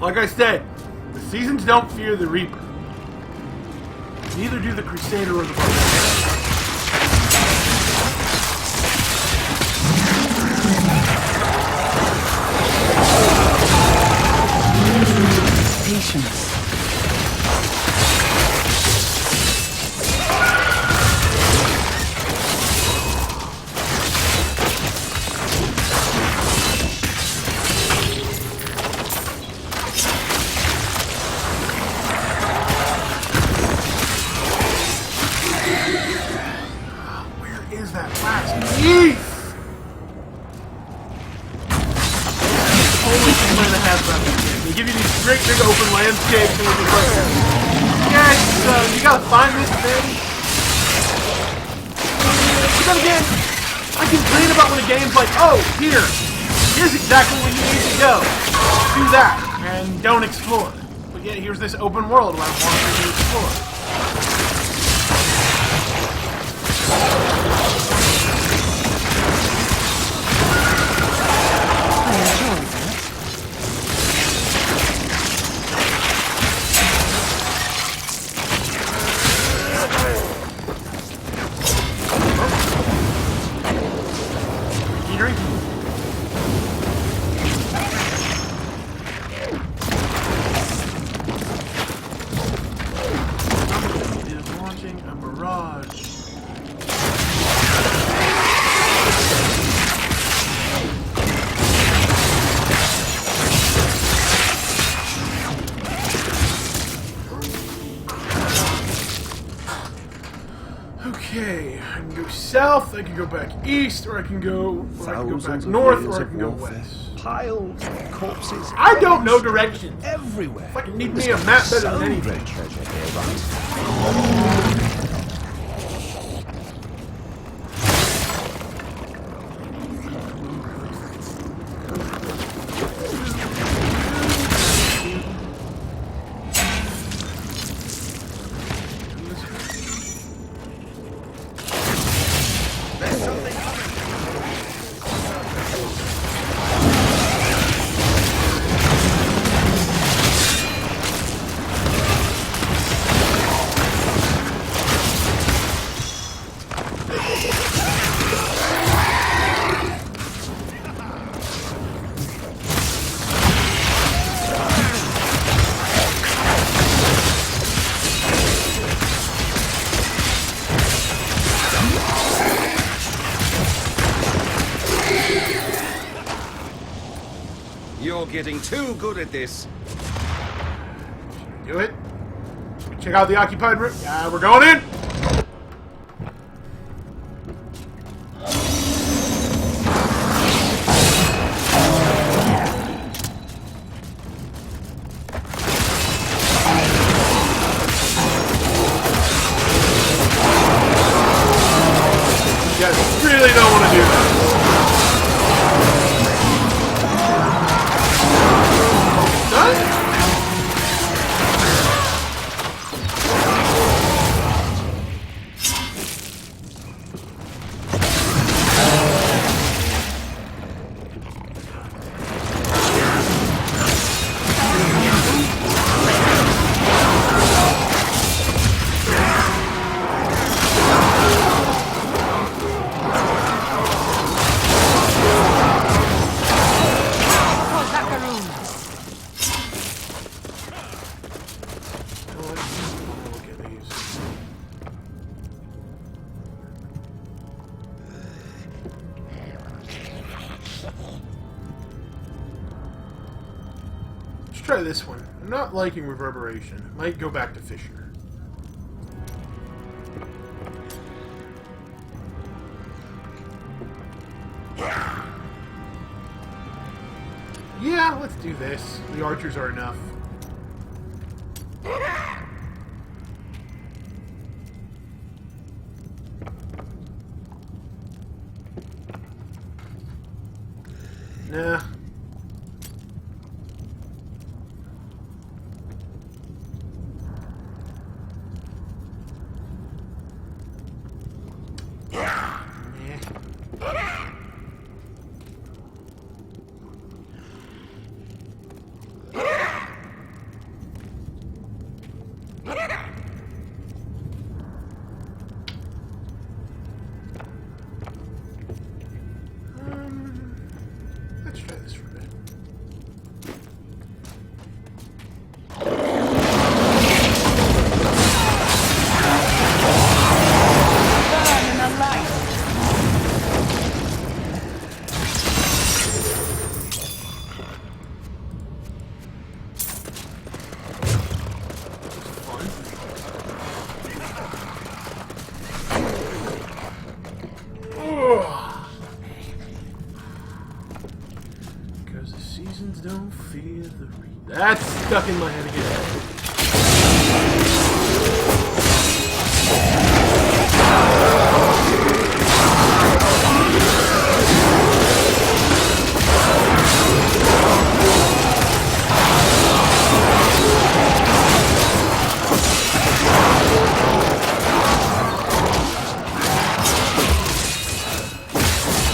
Like I said, the seasons don't fear the Reaper. Neither do the Crusader or the Barbarian. Patience. like about this game. They give you these great big open landscapes and it's like, yeah, you gotta find this thing. But then again, I complain about when a game's like, oh, here's exactly where you need to go. Do that, and don't explore. But yeah, here's this open world where I want you to explore. Okay, I can go south, I can go back east, or I can go back north, or I can go west. Piles of corpses. I don't know directions. Everywhere. Fucking need me a map better than anything. Great treasure here, right? You're getting too good at this. Do it. Check out the occupied room. Yeah, we're going in. You guys really don't want to do that. Try this one. I'm not liking reverberation. Might go back to Fisher. Yeah, let's do this. The archers are enough. Nah. Let's try this for a bit. Because the seasons don't fear the rain. That's stuck in my head again.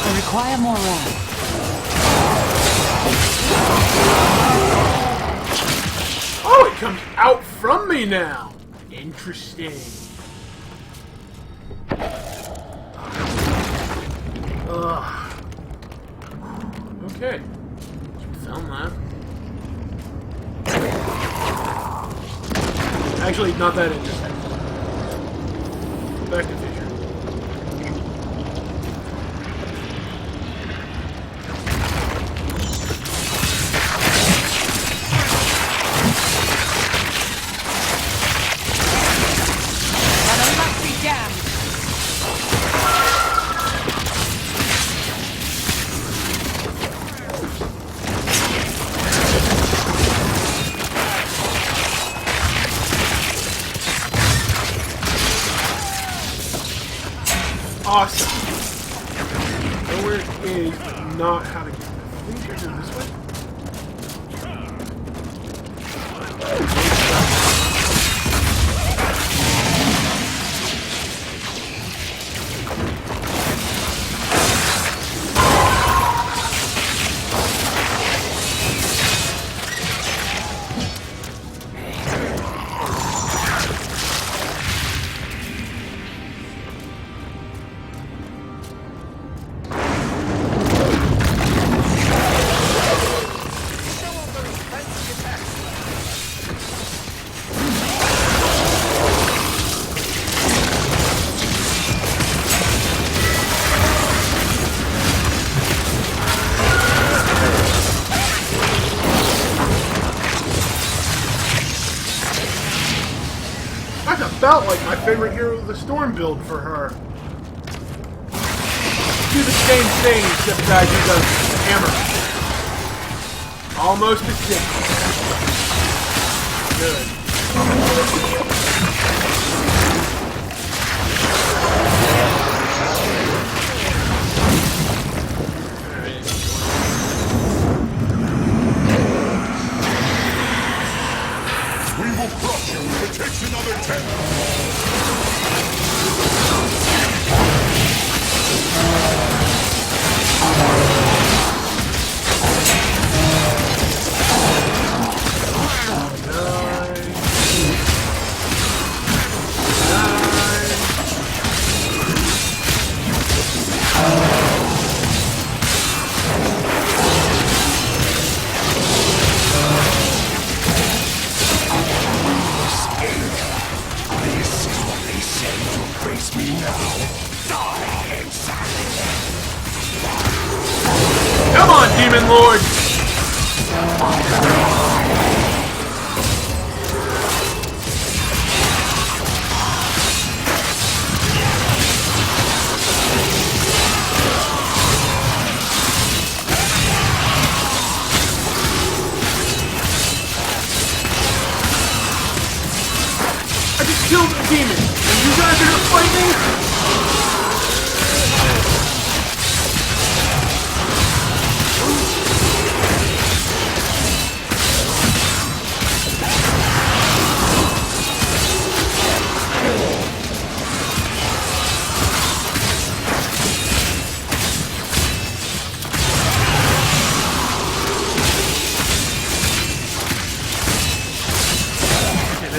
I require more room. Oh, it comes out from me now. Interesting. Okay. Found that. Actually, not that interesting. Back to Fisher. Awesome. Nowhere is, but not how to get there. I think I go this way. That's about like my favorite Hero of the Storm build for her. Do the same thing, except that I do the hammer. Almost as simple. Good. We will crush you if it takes another 10. Come on, Demon Lord! I just killed a demon, and you guys are gonna fight me?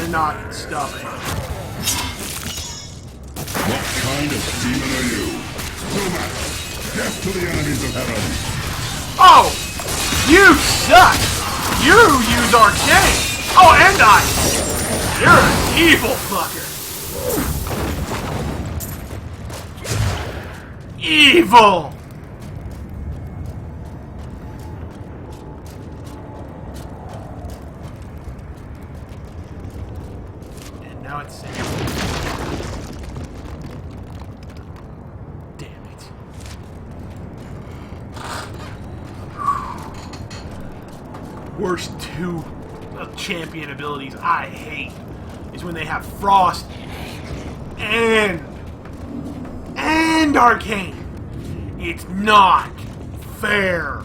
Not stopping. What kind of demon are you? No matter. Death to the enemies of heaven. Oh! You suck! You use arcane! Oh, and ice! You're an evil fucker! Evil! Now it's safe. Damn it. worst two champion abilities I hate is when they have Frost and Arcane. It's not fair.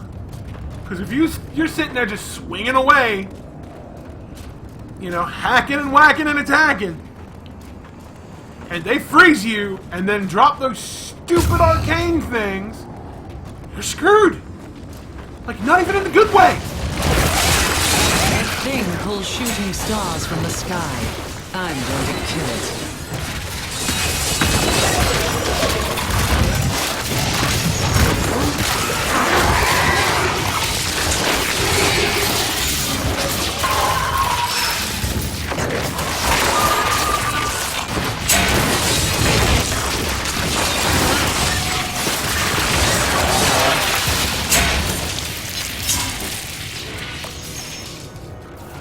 Because if you're sitting there just swinging away, you know, hacking and whacking and attacking, and they freeze you and then drop those stupid arcane things, you're screwed. Like, not even in a good way. That thing pulls shooting stars from the sky. I'm going to kill it.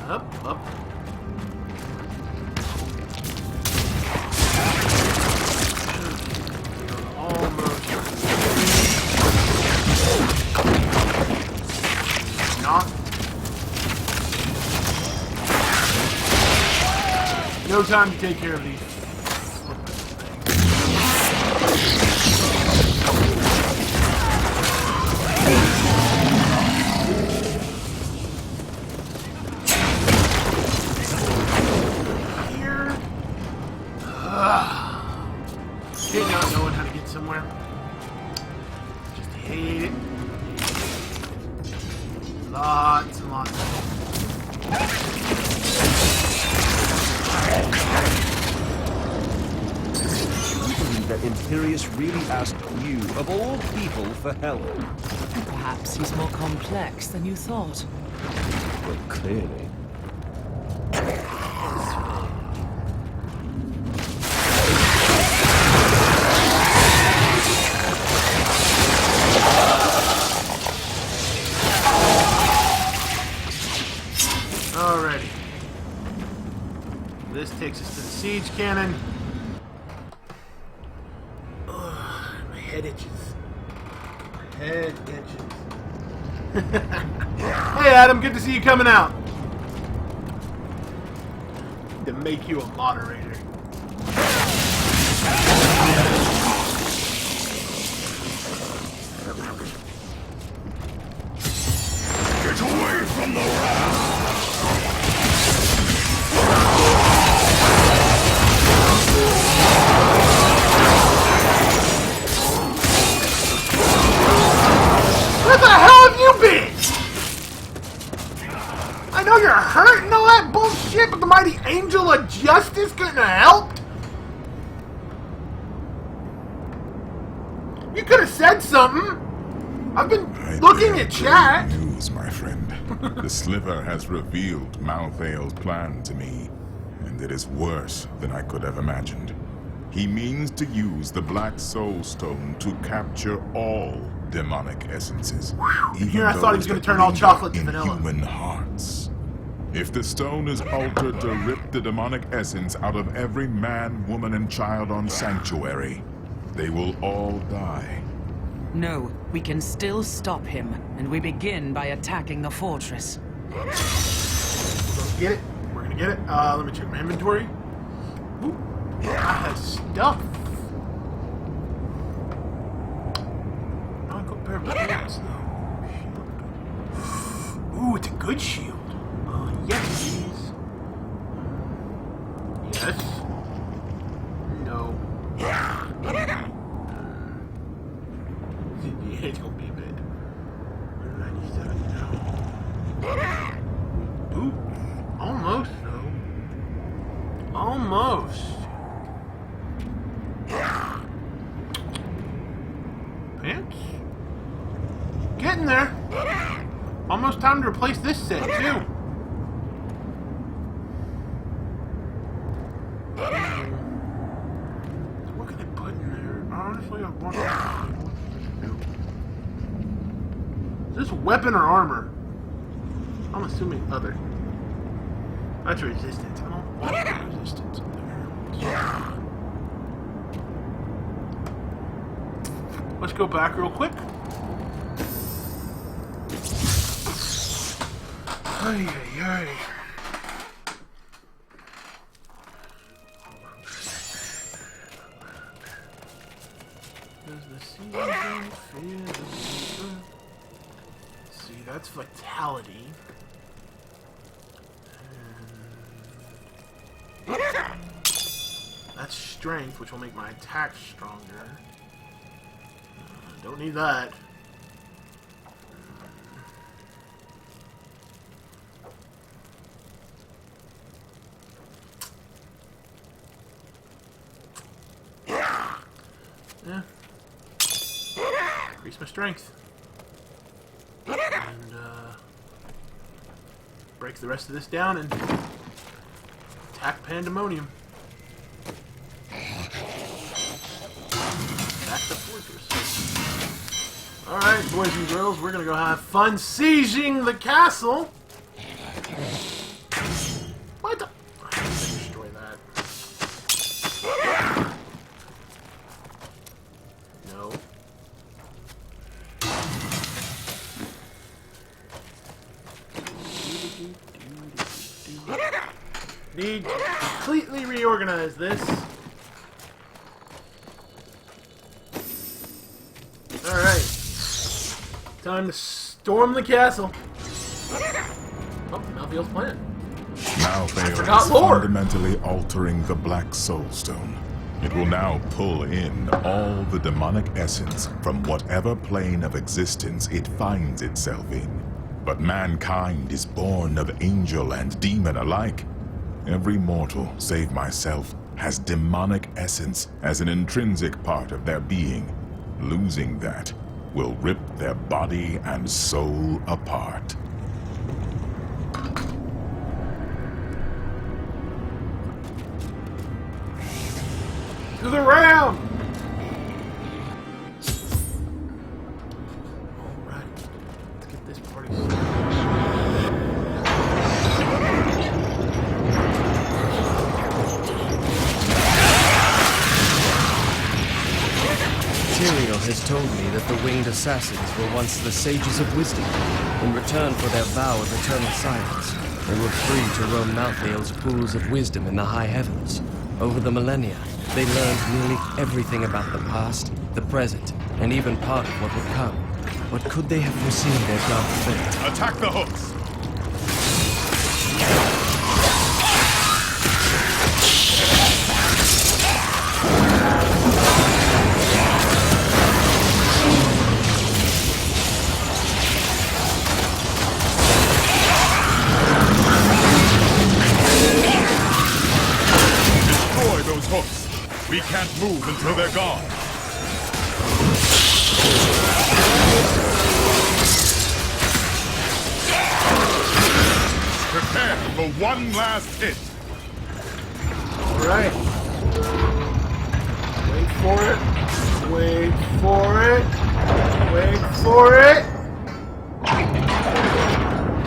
Up. Almost. Not. No time to take care of these. Hate not knowing how to get somewhere. Just hate it. Lots and lots of it. You believe that Imperius really asked you, of all people, for help? Perhaps he's more complex than you thought. Well, clearly. Alrighty. This takes us to the siege cannon. Ugh, my head itches. My head itches. Hey Adam, good to see you coming out. To make you a moderator. Get away from the wrath! Where the hell have you been? I know you're hurt and all that bullshit, but the mighty angel of justice couldn't have helped. You could have said something. I've been looking at chat. News, my friend. The Sliver has revealed Malthael's plan to me, and it is worse than I could have imagined. He means to use the Black Soul Stone to capture all demonic essences. Here I thought he was going to turn all chocolate to vanilla. Human hearts. If the stone is altered to rip the demonic essence out of every man, woman, and child on Sanctuary, they will all die. No, we can still stop him, and we begin by attacking the fortress. Let's get it. We're going to get it. Let me check my inventory. Ooh, I have stuff. Not compare with this, though. Ooh, it's a good shield. Yes, please. Yes. No. Yeah, it's gonna be a bit. 97 now. Ooh, almost though. Almost. Pants? Getting there. Almost time to replace this set too. What can I put in there? Honestly, I want to. Is this weapon or armor? I'm assuming other. That's resistance. I don't want resistance in there. Let's go back real quick. Ay, ay, ay. Does the season feel the season? See, that's vitality. That's strength, which will make my attack stronger. Don't need that. Yeah. Increase my strength. And, break the rest of this down and attack Pandemonium. Back to Fortress. Alright, boys and girls, we're gonna go have fun sieging the castle. What the? Destroy that. No. Need to completely reorganize this. Alright. Time to storm the castle. Oh, Malthael's plan. Malthael forgot is lore. fundamentally altering the Black Soulstone. It will now pull in all the demonic essence from whatever plane of existence it finds itself in. But mankind is born of angel and demon alike. Every mortal, save myself, has demonic essence as an intrinsic part of their being. Losing that will rip their body and soul apart. To the ram! Alright, let's get this party started. Tyrael has told me that the winged assassins were once the sages of wisdom. In return for their vow of eternal silence, they were free to roam Malthael's pools of wisdom in the high heavens. Over the millennia, they learned nearly everything about the past, the present, and even part of what would come. But could they have foreseen their dark fate? Attack the hooks! Hooks. We can't move until they're gone. Prepare for one last hit. Alright. Wait for it. Wait for it. Wait for it.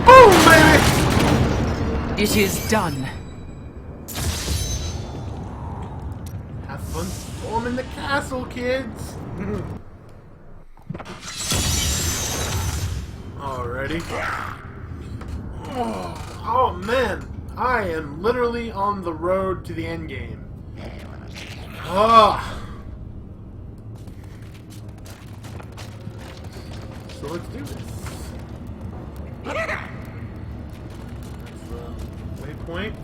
Boom, baby! It is done. Have fun storming the castle, kids. Alrighty. Oh man, I am literally on the road to the end game. So let's do this. That's the waypoint.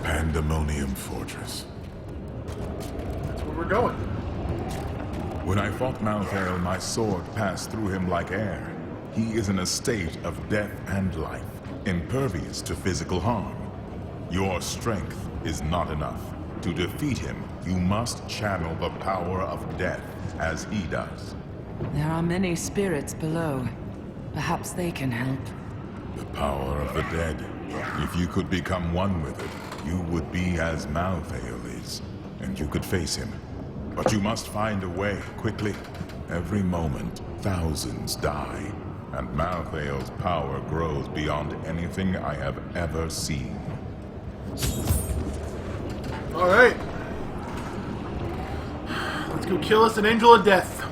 Pandemonium Fortress. That's where we're going. When I fought Malthael, my sword passed through him like air. He is in a state of death and life, impervious to physical harm. Your strength is not enough. To defeat him, you must channel the power of death as he does. There are many spirits below. Perhaps they can help. The power of the dead. If you could become one with it, you would be as Malthael is, and you could face him. But you must find a way, quickly. Every moment, thousands die, and Malthael's power grows beyond anything I have ever seen. Alright. Let's go kill us an angel of death.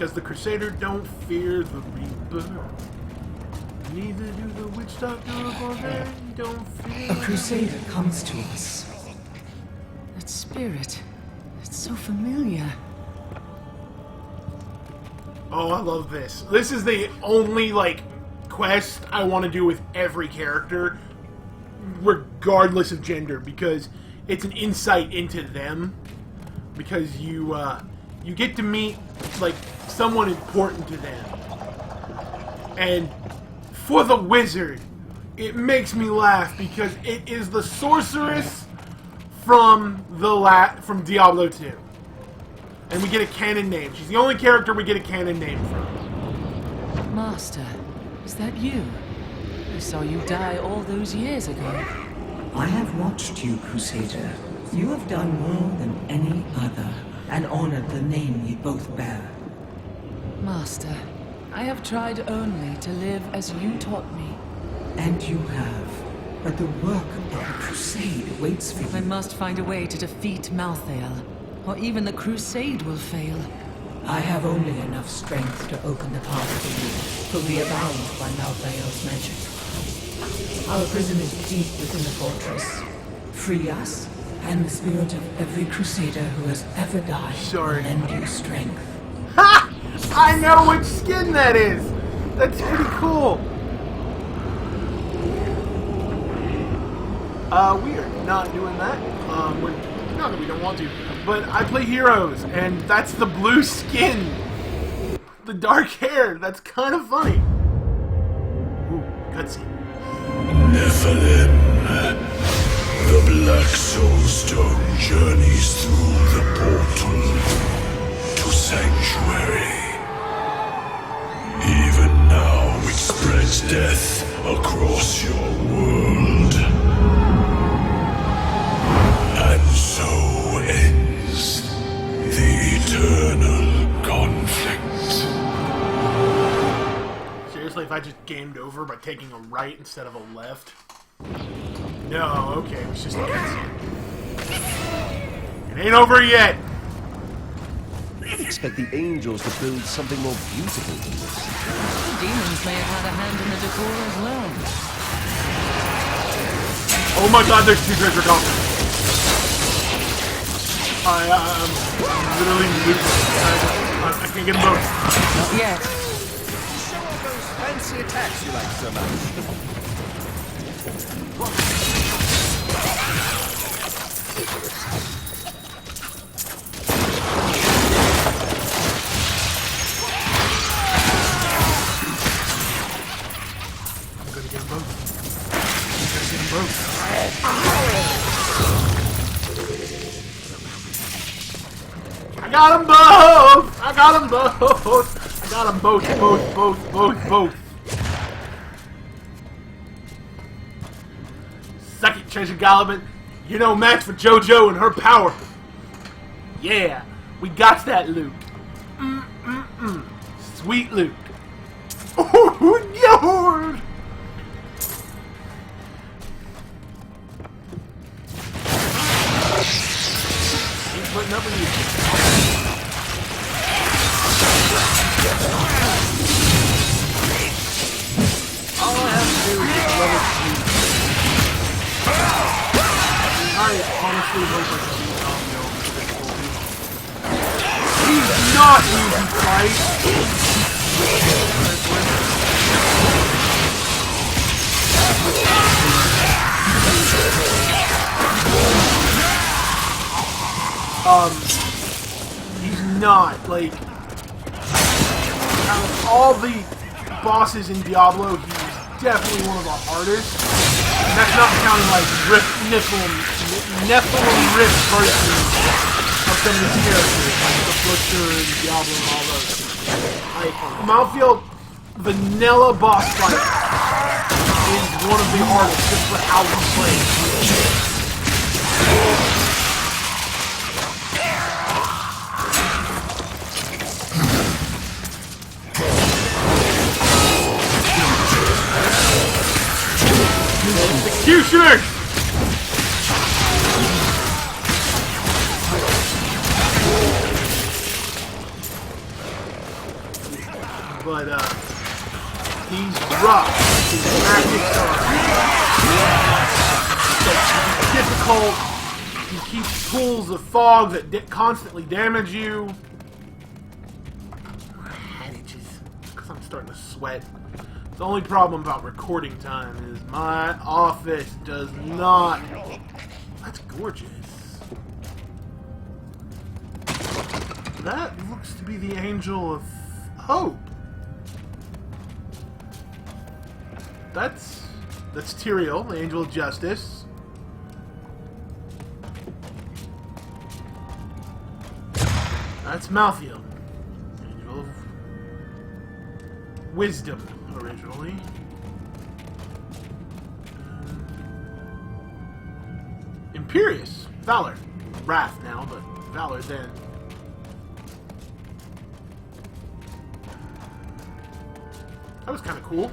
because the Crusader don't fear the Reaper. Neither do the witch doctor or they don't fear. A Crusader comes to us. That spirit. It's so familiar. Oh, I love this. This is the only, like, quest I want to do with every character, regardless of gender, because it's an insight into them. Because you get to meet, like, someone important to them. And for the wizard, it makes me laugh because it is the sorceress from from Diablo 2. And we get a canon name. She's the only character we get a canon name from. Master, is that you? I saw you die all those years ago. I have watched you, Crusader. You have done more than any other, and honored the name we both bear. Master, I have tried only to live as you taught me. And you have. But the work of the Crusade waits for you. I must find a way to defeat Malthael, or even the Crusade will fail. I have only enough strength to open the path for you, for we are bound by Malthael's magic. Our prison is deep within the fortress. Free us, and the spirit of every Crusader who has ever died will lend you strength. Ha! I know which skin that is! That's pretty cool. We are not doing that. Not that we don't want to. But I play heroes, and that's the blue skin. The dark hair. That's kind of funny. Ooh, cutscene. Nephilim. The Black Soulstone journeys through the portal to Sanctuary. Even now it spreads death across your world. And so ends the eternal conflict. Seriously, if I just gamed over by taking a right instead of a left? No, okay, it was just a cutscene. It ain't over yet! I'd expect the angels to build something more beautiful than this. The demons may have had a hand in the decor as well. Oh my god, there's two treasure goblins. I'm literally losing. I can't get them both. Not yet. Show off those fancy attacks you like so much. I'm gonna get them both. I'm gonna get them both. I got them both! I got them both! I got them both. Suck it, treasure goblin. You're no match for JoJo and her power. Yeah, we got that loot. Sweet loot. Oh, Lord! He's putting up with you. All I have to do is just let it sleep. I honestly hope I can beat Almio with this whole thing. He's not easy to fight. He's not, like, out of all the bosses in Diablo, he's definitely one of the hardest. And that's not counting, like, Nephilim Rift versions of some of these characters, like the Butcher and Diablo and all those. Like, Mountfield vanilla boss fight is one of the hardest just for how he plays. Executioner! but he's rough. His tactics are difficult. He keeps pools of fog that constantly damage you. My head itches because I'm starting to sweat. The only problem about recording time is my office does not. That's gorgeous. That looks to be the Angel of Hope. That's Tyrael, the Angel of Justice. That's Malthael, Angel of Wisdom, originally. Imperious, Valor. Wrath now, but Valor then. That was kind of cool.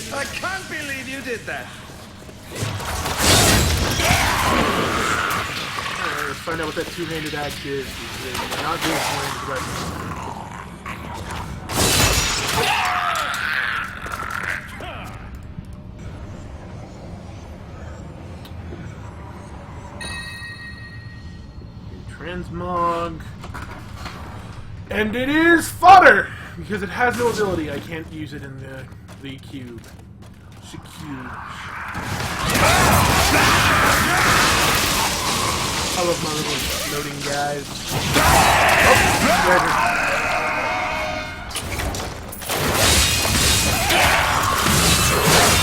I can't believe you did that. Alright, let's find out what that two-handed axe is. It's not doing one directly. Transmog. And it is fodder! Because it has no ability, I can't use it in the cube. It's a cube. I love my little floating guys. Oh, treasure.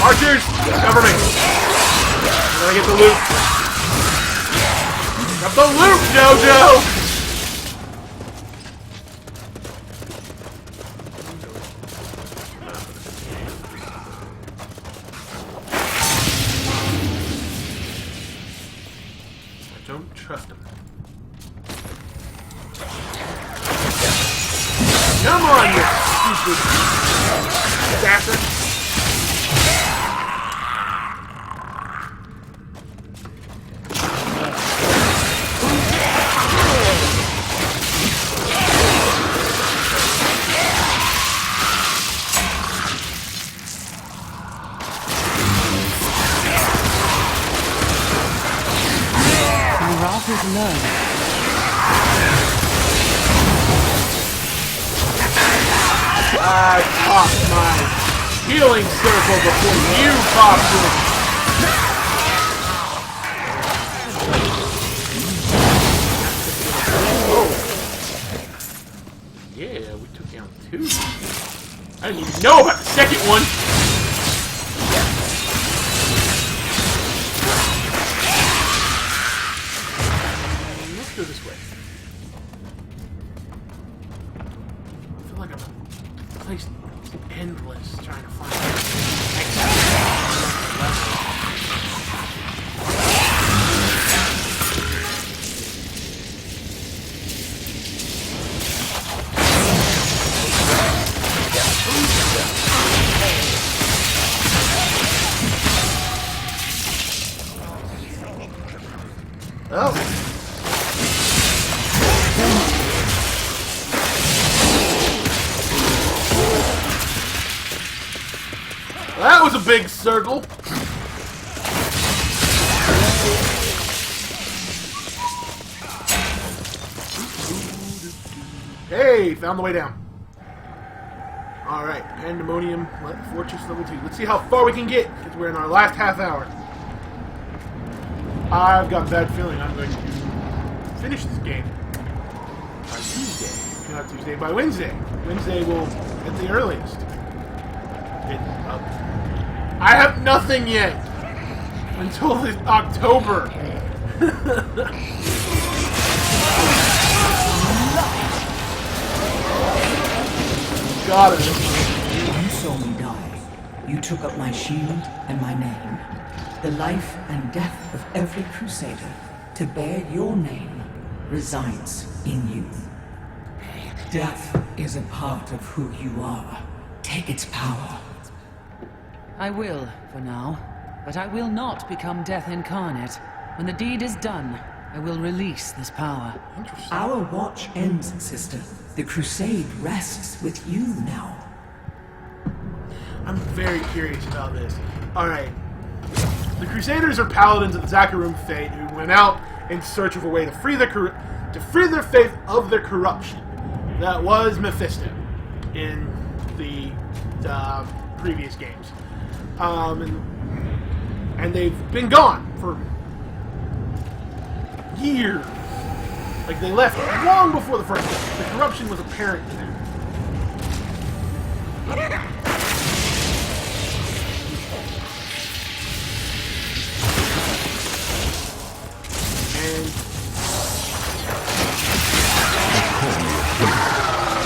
Archers, cover me. I'm gonna get the loot. Got the loot, JoJo! I don't trust him. Come on, you stupid assassin! I popped my healing circle before you popped it. Oh. Yeah, we took down 2. I didn't even know about the second one. Let's go this way. I feel like I'm place endless trying to find Oh. That was a big circle. Hey, found the way down. Alright, Pandemonium Fortress level 2. Let's see how far we can get, because we're in our last half hour. I've got a bad feeling I'm going to finish this game by Tuesday. Not Tuesday, by Wednesday. Wednesday will, at the earliest. I have nothing yet until October. Got it. You saw me die. You took up my shield and my name. The life and death of every Crusader to bear your name resides in you. Death is a part of who you are. Take its power. I will, for now. But I will not become death incarnate. When the deed is done, I will release this power. Our watch ends, sister. The crusade rests with you now. I'm very curious about this. Alright. The Crusaders are paladins of the Zakarum Fate who went out in search of a way to free their faith of their corruption. That was Mephisto in the previous games. And they've been gone for years. Like, they left long before the first game. The corruption was apparent to them. And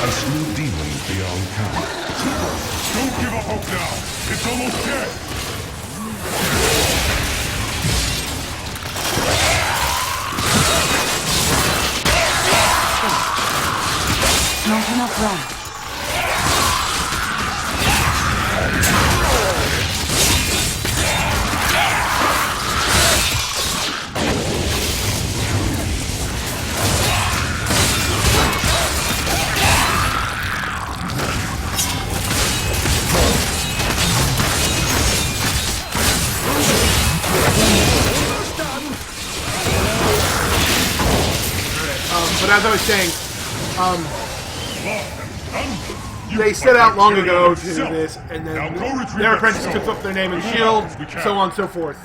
I slew demons beyond count. Don't give up hope now! It's almost dead! Not enough wrath. but as I was saying, they set out long ago to do this, and then their apprentice took up their name and shield, so on and so forth.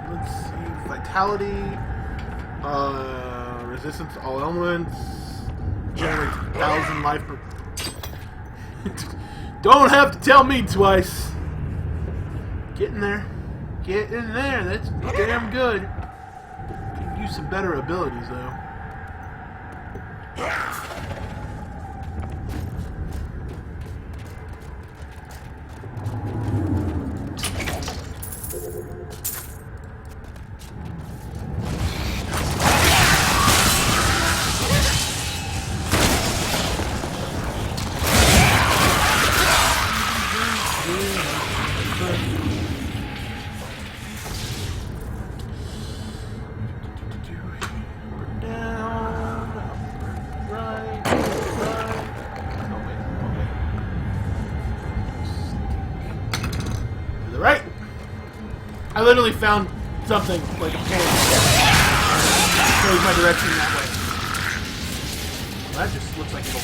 Let's see, vitality, resistance to all elements, generates 1,000 life per... Don't have to tell me twice. Get in there. Get in there. That's damn good. Could use some better abilities, though. Right? I literally found something like a pen. Shows my direction that way. Well, that just looks like it'll...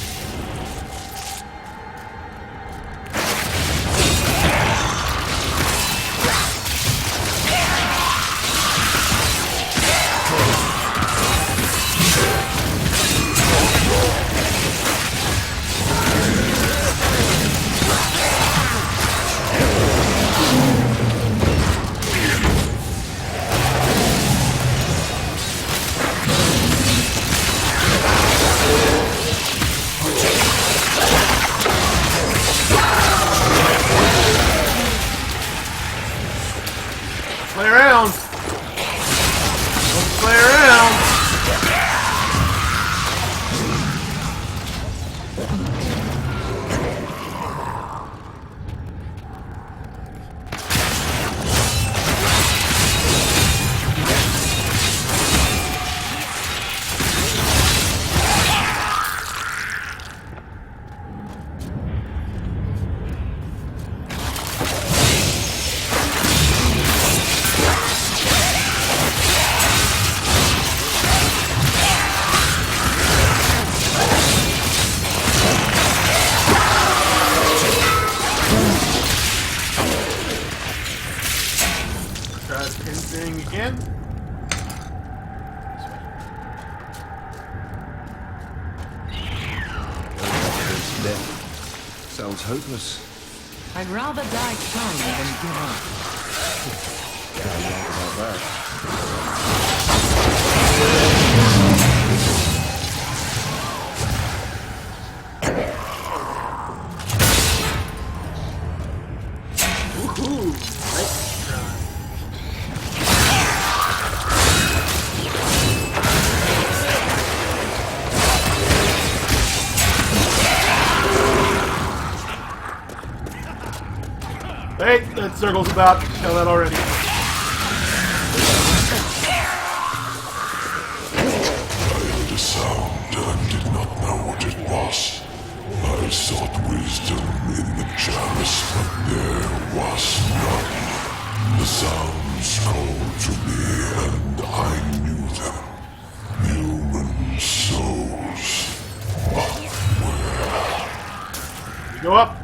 Play around. Don't play around. Try the pin thing again. Sounds hopeless. I'd rather die trying than give up. Can't talk about that. Wait, that circle's about. Tell that already. I heard a sound and did not know what it was. I sought wisdom in the chalice, but there was none. The sounds called to me, and I knew them. Human souls. But where? Go up.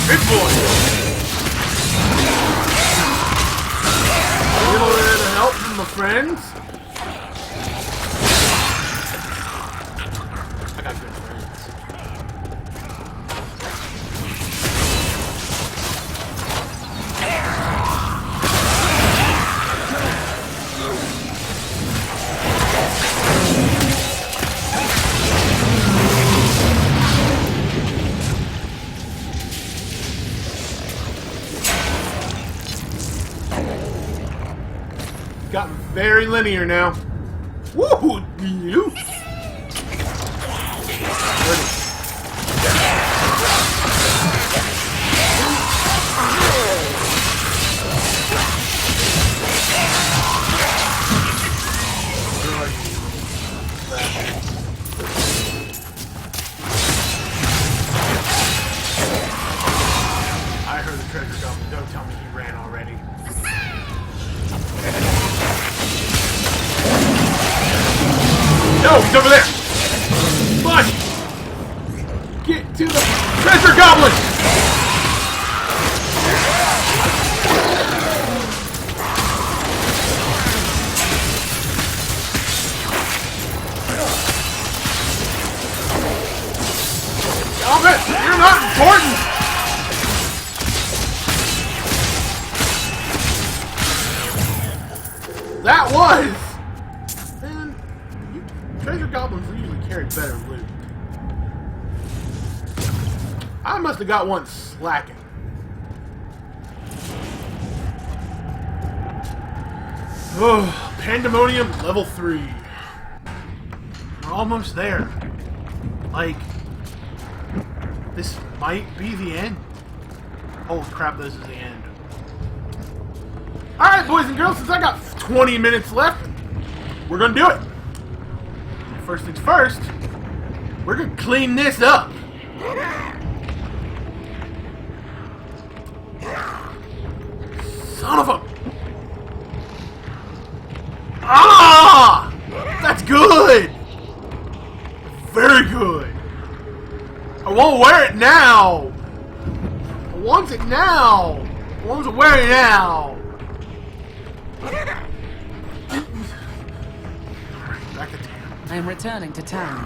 Big boy! A little bit of help from my friends. I got good friends. Gotten very linear now. Woo! You. I heard the treasure goblin. Don't tell me he ran already. No, he's over there! Come on! Get to the treasure goblin! Goblin, you're not important! That was! Treasure goblins usually carry better loot. I must have got one slacking. Oh, Pandemonium level 3. We're almost there. Like, this might be the end. Holy crap, this is the end. Alright, boys and girls, since I got 20 minutes left, we're gonna do it. First things first, we're gonna clean this up. Son of a... Ah! That's good! Very good. I won't wear it now. I want it now. I want to wear it now. Back at I am returning to town.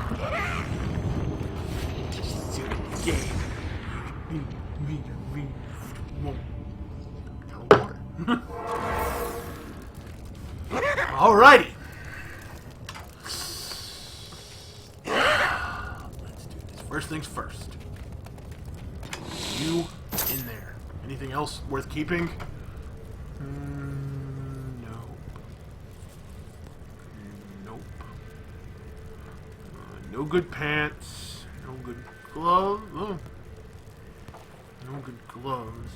Alrighty. Let's do this. First things first. You in there. Anything else worth keeping? No good pants. No good gloves. Oh. No good gloves.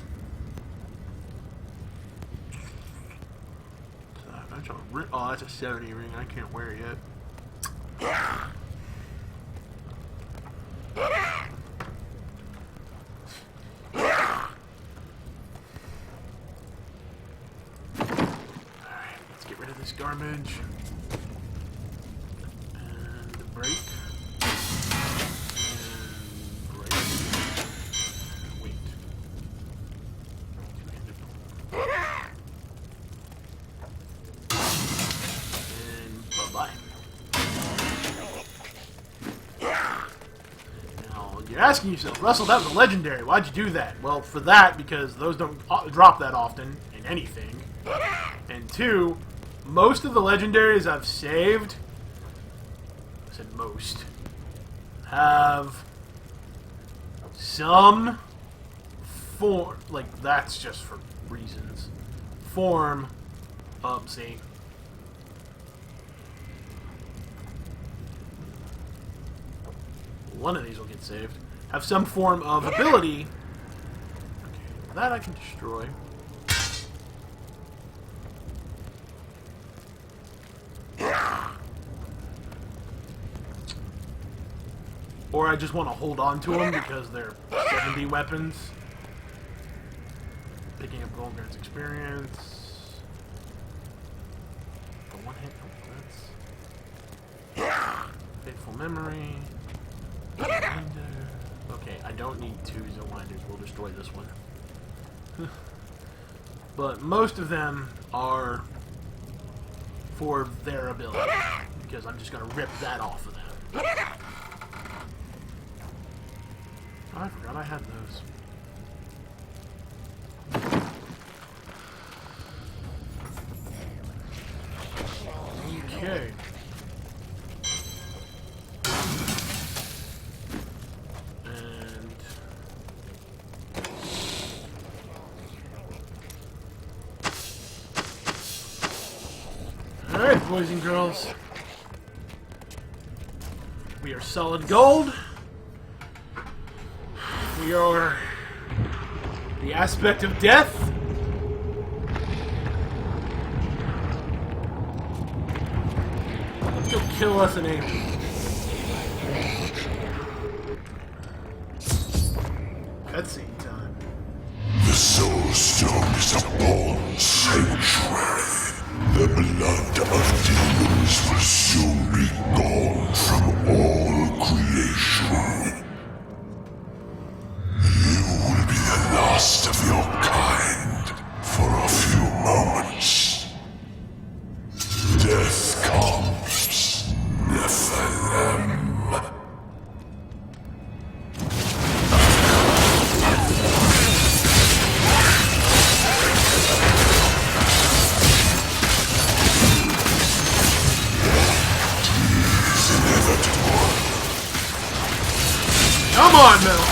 That's a ring. Oh, that's a 70 ring. I can't wear it yet. Alright, let's get rid of this garbage. And the brake. asking yourself, Russell, that was a legendary. Why'd you do that? Well, for that, because those don't drop that often in anything. And 2, most of the legendaries I've saved, I said most, have some form, like, that's just for reasons, form of, see, one of these will get saved, have some form of ability. Okay, that I can destroy. Or I just want to hold on to them because they're 70 weapons. Picking up gold grants experience. For one hit, that's... Faithful memory. Okay, I don't need 2 Zowinders. We'll destroy this one. But most of them are for their ability. Because I'm just going to rip that off of them. Oh, I forgot I had those. Okay. And... Alright, boys and girls. We are solid gold. We are the aspect of death. Let's go kill us an angel. Cutscene time. The Soul Stone is a born sanctuary. The blood of demons will soon be gone from all creation. Last of your kind for a few moments. Death comes, Nephilim. It is inevitable. Come on, Metal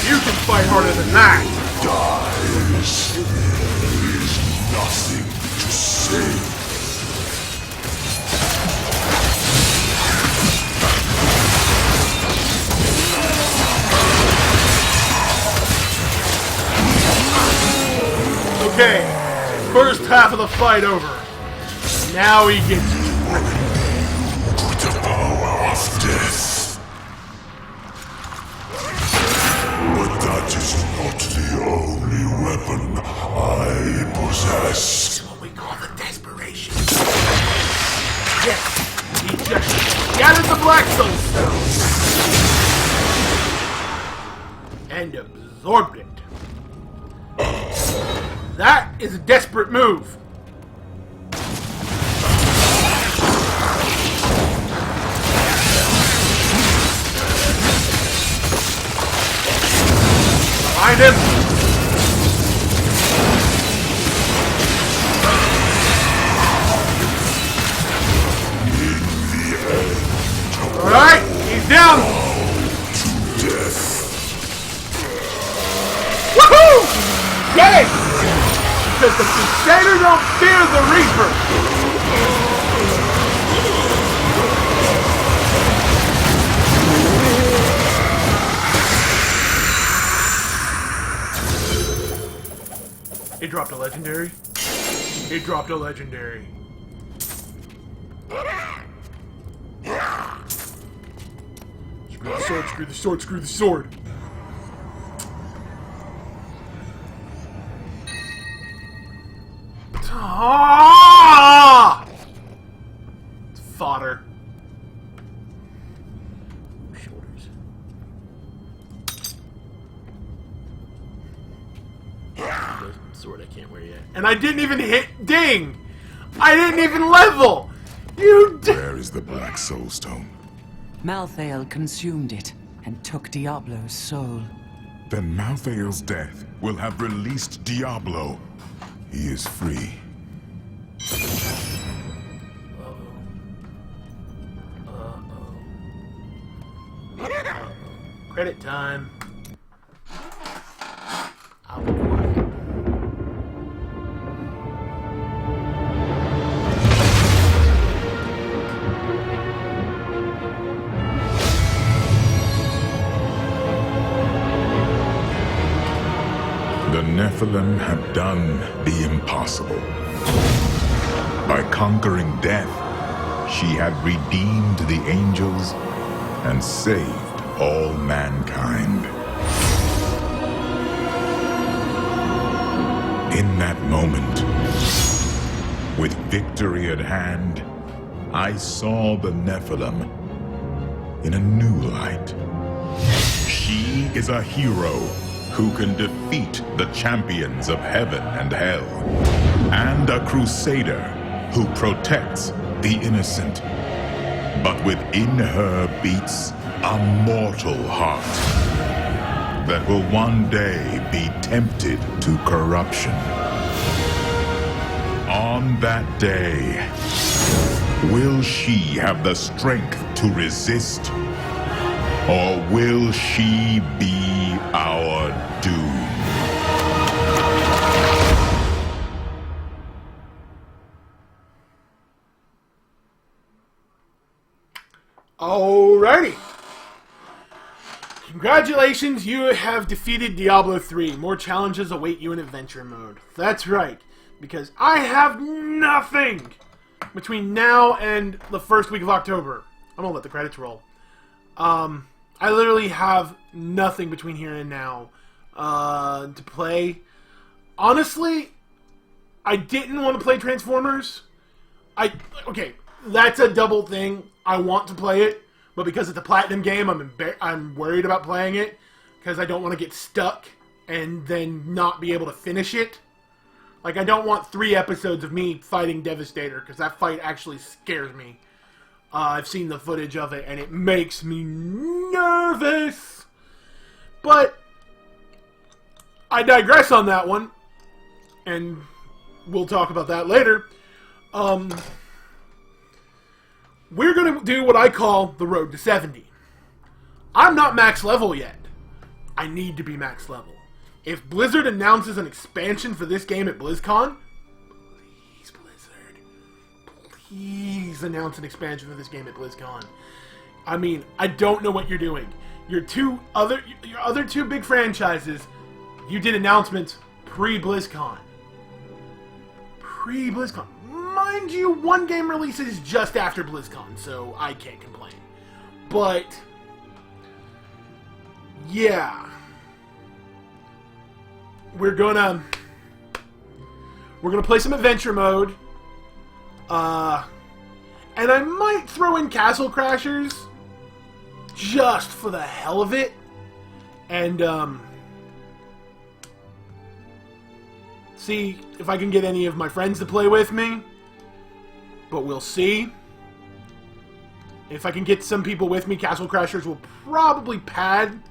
You can fight harder than that! Dies. There is nothing to say. Okay, first half of the fight over. Now he gets The power of death. That is not the only weapon I possess. what we call the desperation. Yes, he just gathered the Black Soul Stone and absorbed it. That is a desperate move. Find him! Alright, he's down! Woohoo! Get it! Because the Crusader don't fear the Reaper! It dropped a legendary. It dropped a legendary. Screw the sword, screw the sword, screw the sword. Ah! Fodder. Shoulders. The sword I can't wear yet. And I didn't even hit ding! I didn't even level! Where is the Black Soul Stone? Malthael consumed it and took Diablo's soul. Then Malthael's death will have released Diablo. He is free. Credit time. The Nephilim have done the impossible. By conquering death, she had redeemed the angels and saved all mankind. In that moment, with victory at hand, I saw the Nephilim in a new light. She is a hero who can defeat the champions of heaven and hell, and a crusader who protects the innocent. But within her beats a mortal heart that will one day be tempted to corruption. On that day, will she have the strength to resist? Or will she be our doom? Alrighty. Congratulations, you have defeated Diablo 3. More challenges await you in adventure mode. That's right, because I have nothing between now and the first week of October. I'm gonna let the credits roll. I literally have nothing between here and now to play. Honestly, I didn't want to play Transformers. Okay, that's a double thing. I want to play it, but because it's a platinum game, I'm worried about playing it because I don't want to get stuck and then not be able to finish it. Like, I don't want 3 episodes of me fighting Devastator because that fight actually scares me. I've seen the footage of it, and it makes me nervous. But I digress on that one, and we'll talk about that later. We're going to do what I call the road to 70. I'm not max level yet. I need to be max level. If Blizzard announces an expansion for this game at BlizzCon, please announce an expansion for this game at BlizzCon. I mean, I don't know what you're doing. Your other two big franchises, you did announcements pre-BlizzCon. Pre-BlizzCon. Mind you, one game releases just after BlizzCon, so I can't complain. But yeah. We're gonna play some adventure mode. And I might throw in Castle Crashers just for the hell of it. And, see if I can get any of my friends to play with me. But we'll see. If I can get some people with me, Castle Crashers will probably pad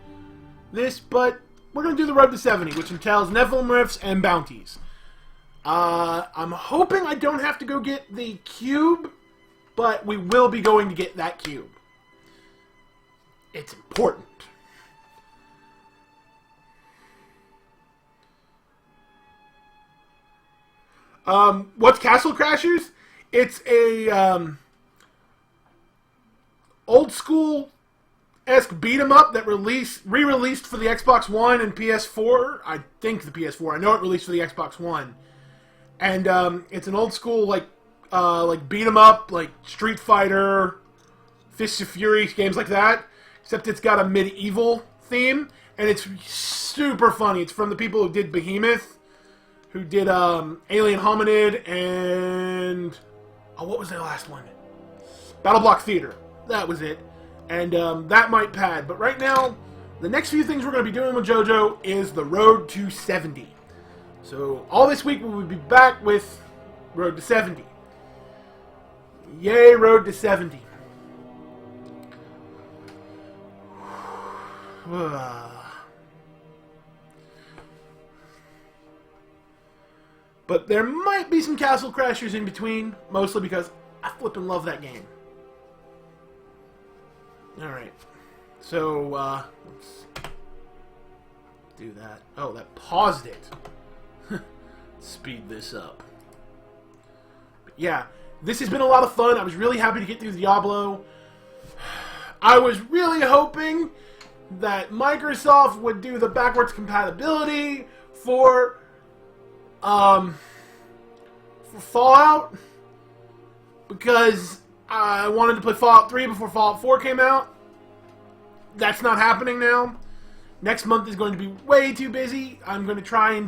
this, but we're going to do the road to 70, which entails Nephilim Rifts and bounties. I'm hoping I don't have to go get the cube, but we will be going to get that cube. It's important. What's Castle Crashers? It's a old school-esque beat-em-up that re-released for the Xbox One and PS4. I think the PS4. I know it released for the Xbox One. And it's an old school like beat 'em up, like Street Fighter, Fists of Fury, games like that. Except it's got a medieval theme, and it's super funny. It's from the people who did Behemoth, who did Alien Hominid, and what was their last one? Battle Block Theater. That was it. And that might pad. But right now, the next few things we're going to be doing with JoJo is the road to 70. So all this week we will be back with Road to 70. Yay, road to 70. But there might be some Castle Crashers in between, mostly because I flippin' love that game. Alright. So, let's do that. Oh, that paused it. Speed this up. But yeah, this has been a lot of fun. I was really happy to get through Diablo. I was really hoping that Microsoft would do the backwards compatibility for Fallout, because I wanted to play Fallout 3 before Fallout 4 came out. That's not happening now. Next month is going to be way too busy. I'm going to try and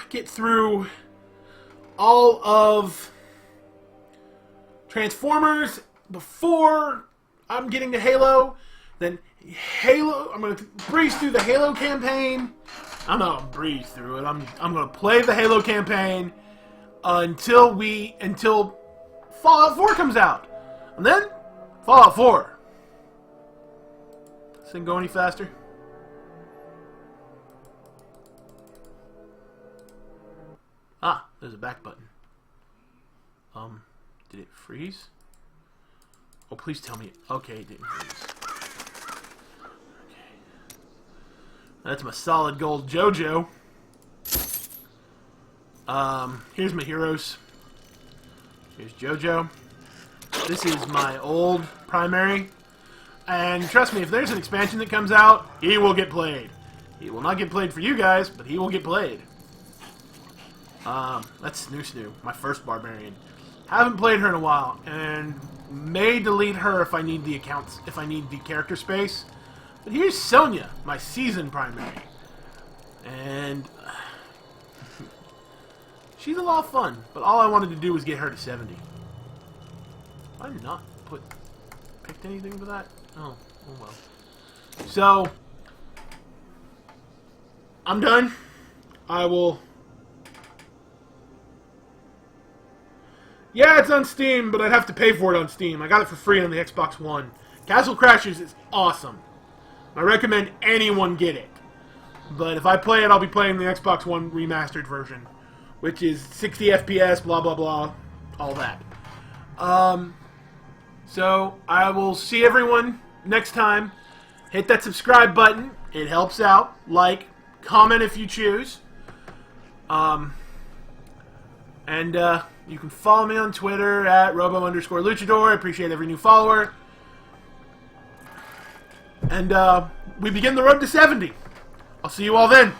get through all of Transformers before I'm getting to Halo. Then Halo, I'm going to breeze through the Halo campaign. I'm not going to breeze through it. I'm going to play the Halo campaign until Fallout 4 comes out. And then Fallout 4. This thing go any faster? Ah, there's a back button. Did it freeze? Oh, please tell me. Okay, it didn't freeze. Okay. That's my solid gold JoJo. Here's my heroes. Here's JoJo. This is my old primary. And trust me, if there's an expansion that comes out, he will get played. He will not get played for you guys, but he will get played. That's Snoo, my first barbarian. Haven't played her in a while, and may delete her if I need the accounts, if I need the character space. But here's Sonya, my season primary. And she's a lot of fun, but all I wanted to do was get her to 70. I did not picked anything for that? Oh well. So, I'm done. I will... Yeah, it's on Steam, but I'd have to pay for it on Steam. I got it for free on the Xbox One. Castle Crashers is awesome. I recommend anyone get it. But if I play it, I'll be playing the Xbox One remastered version, which is 60 FPS, blah, blah, blah, all that. So, I will see everyone next time. Hit that subscribe button. It helps out. Like, comment if you choose. You can follow me on Twitter at robo_luchador. I appreciate every new follower. And we begin the road to 70. I'll see you all then.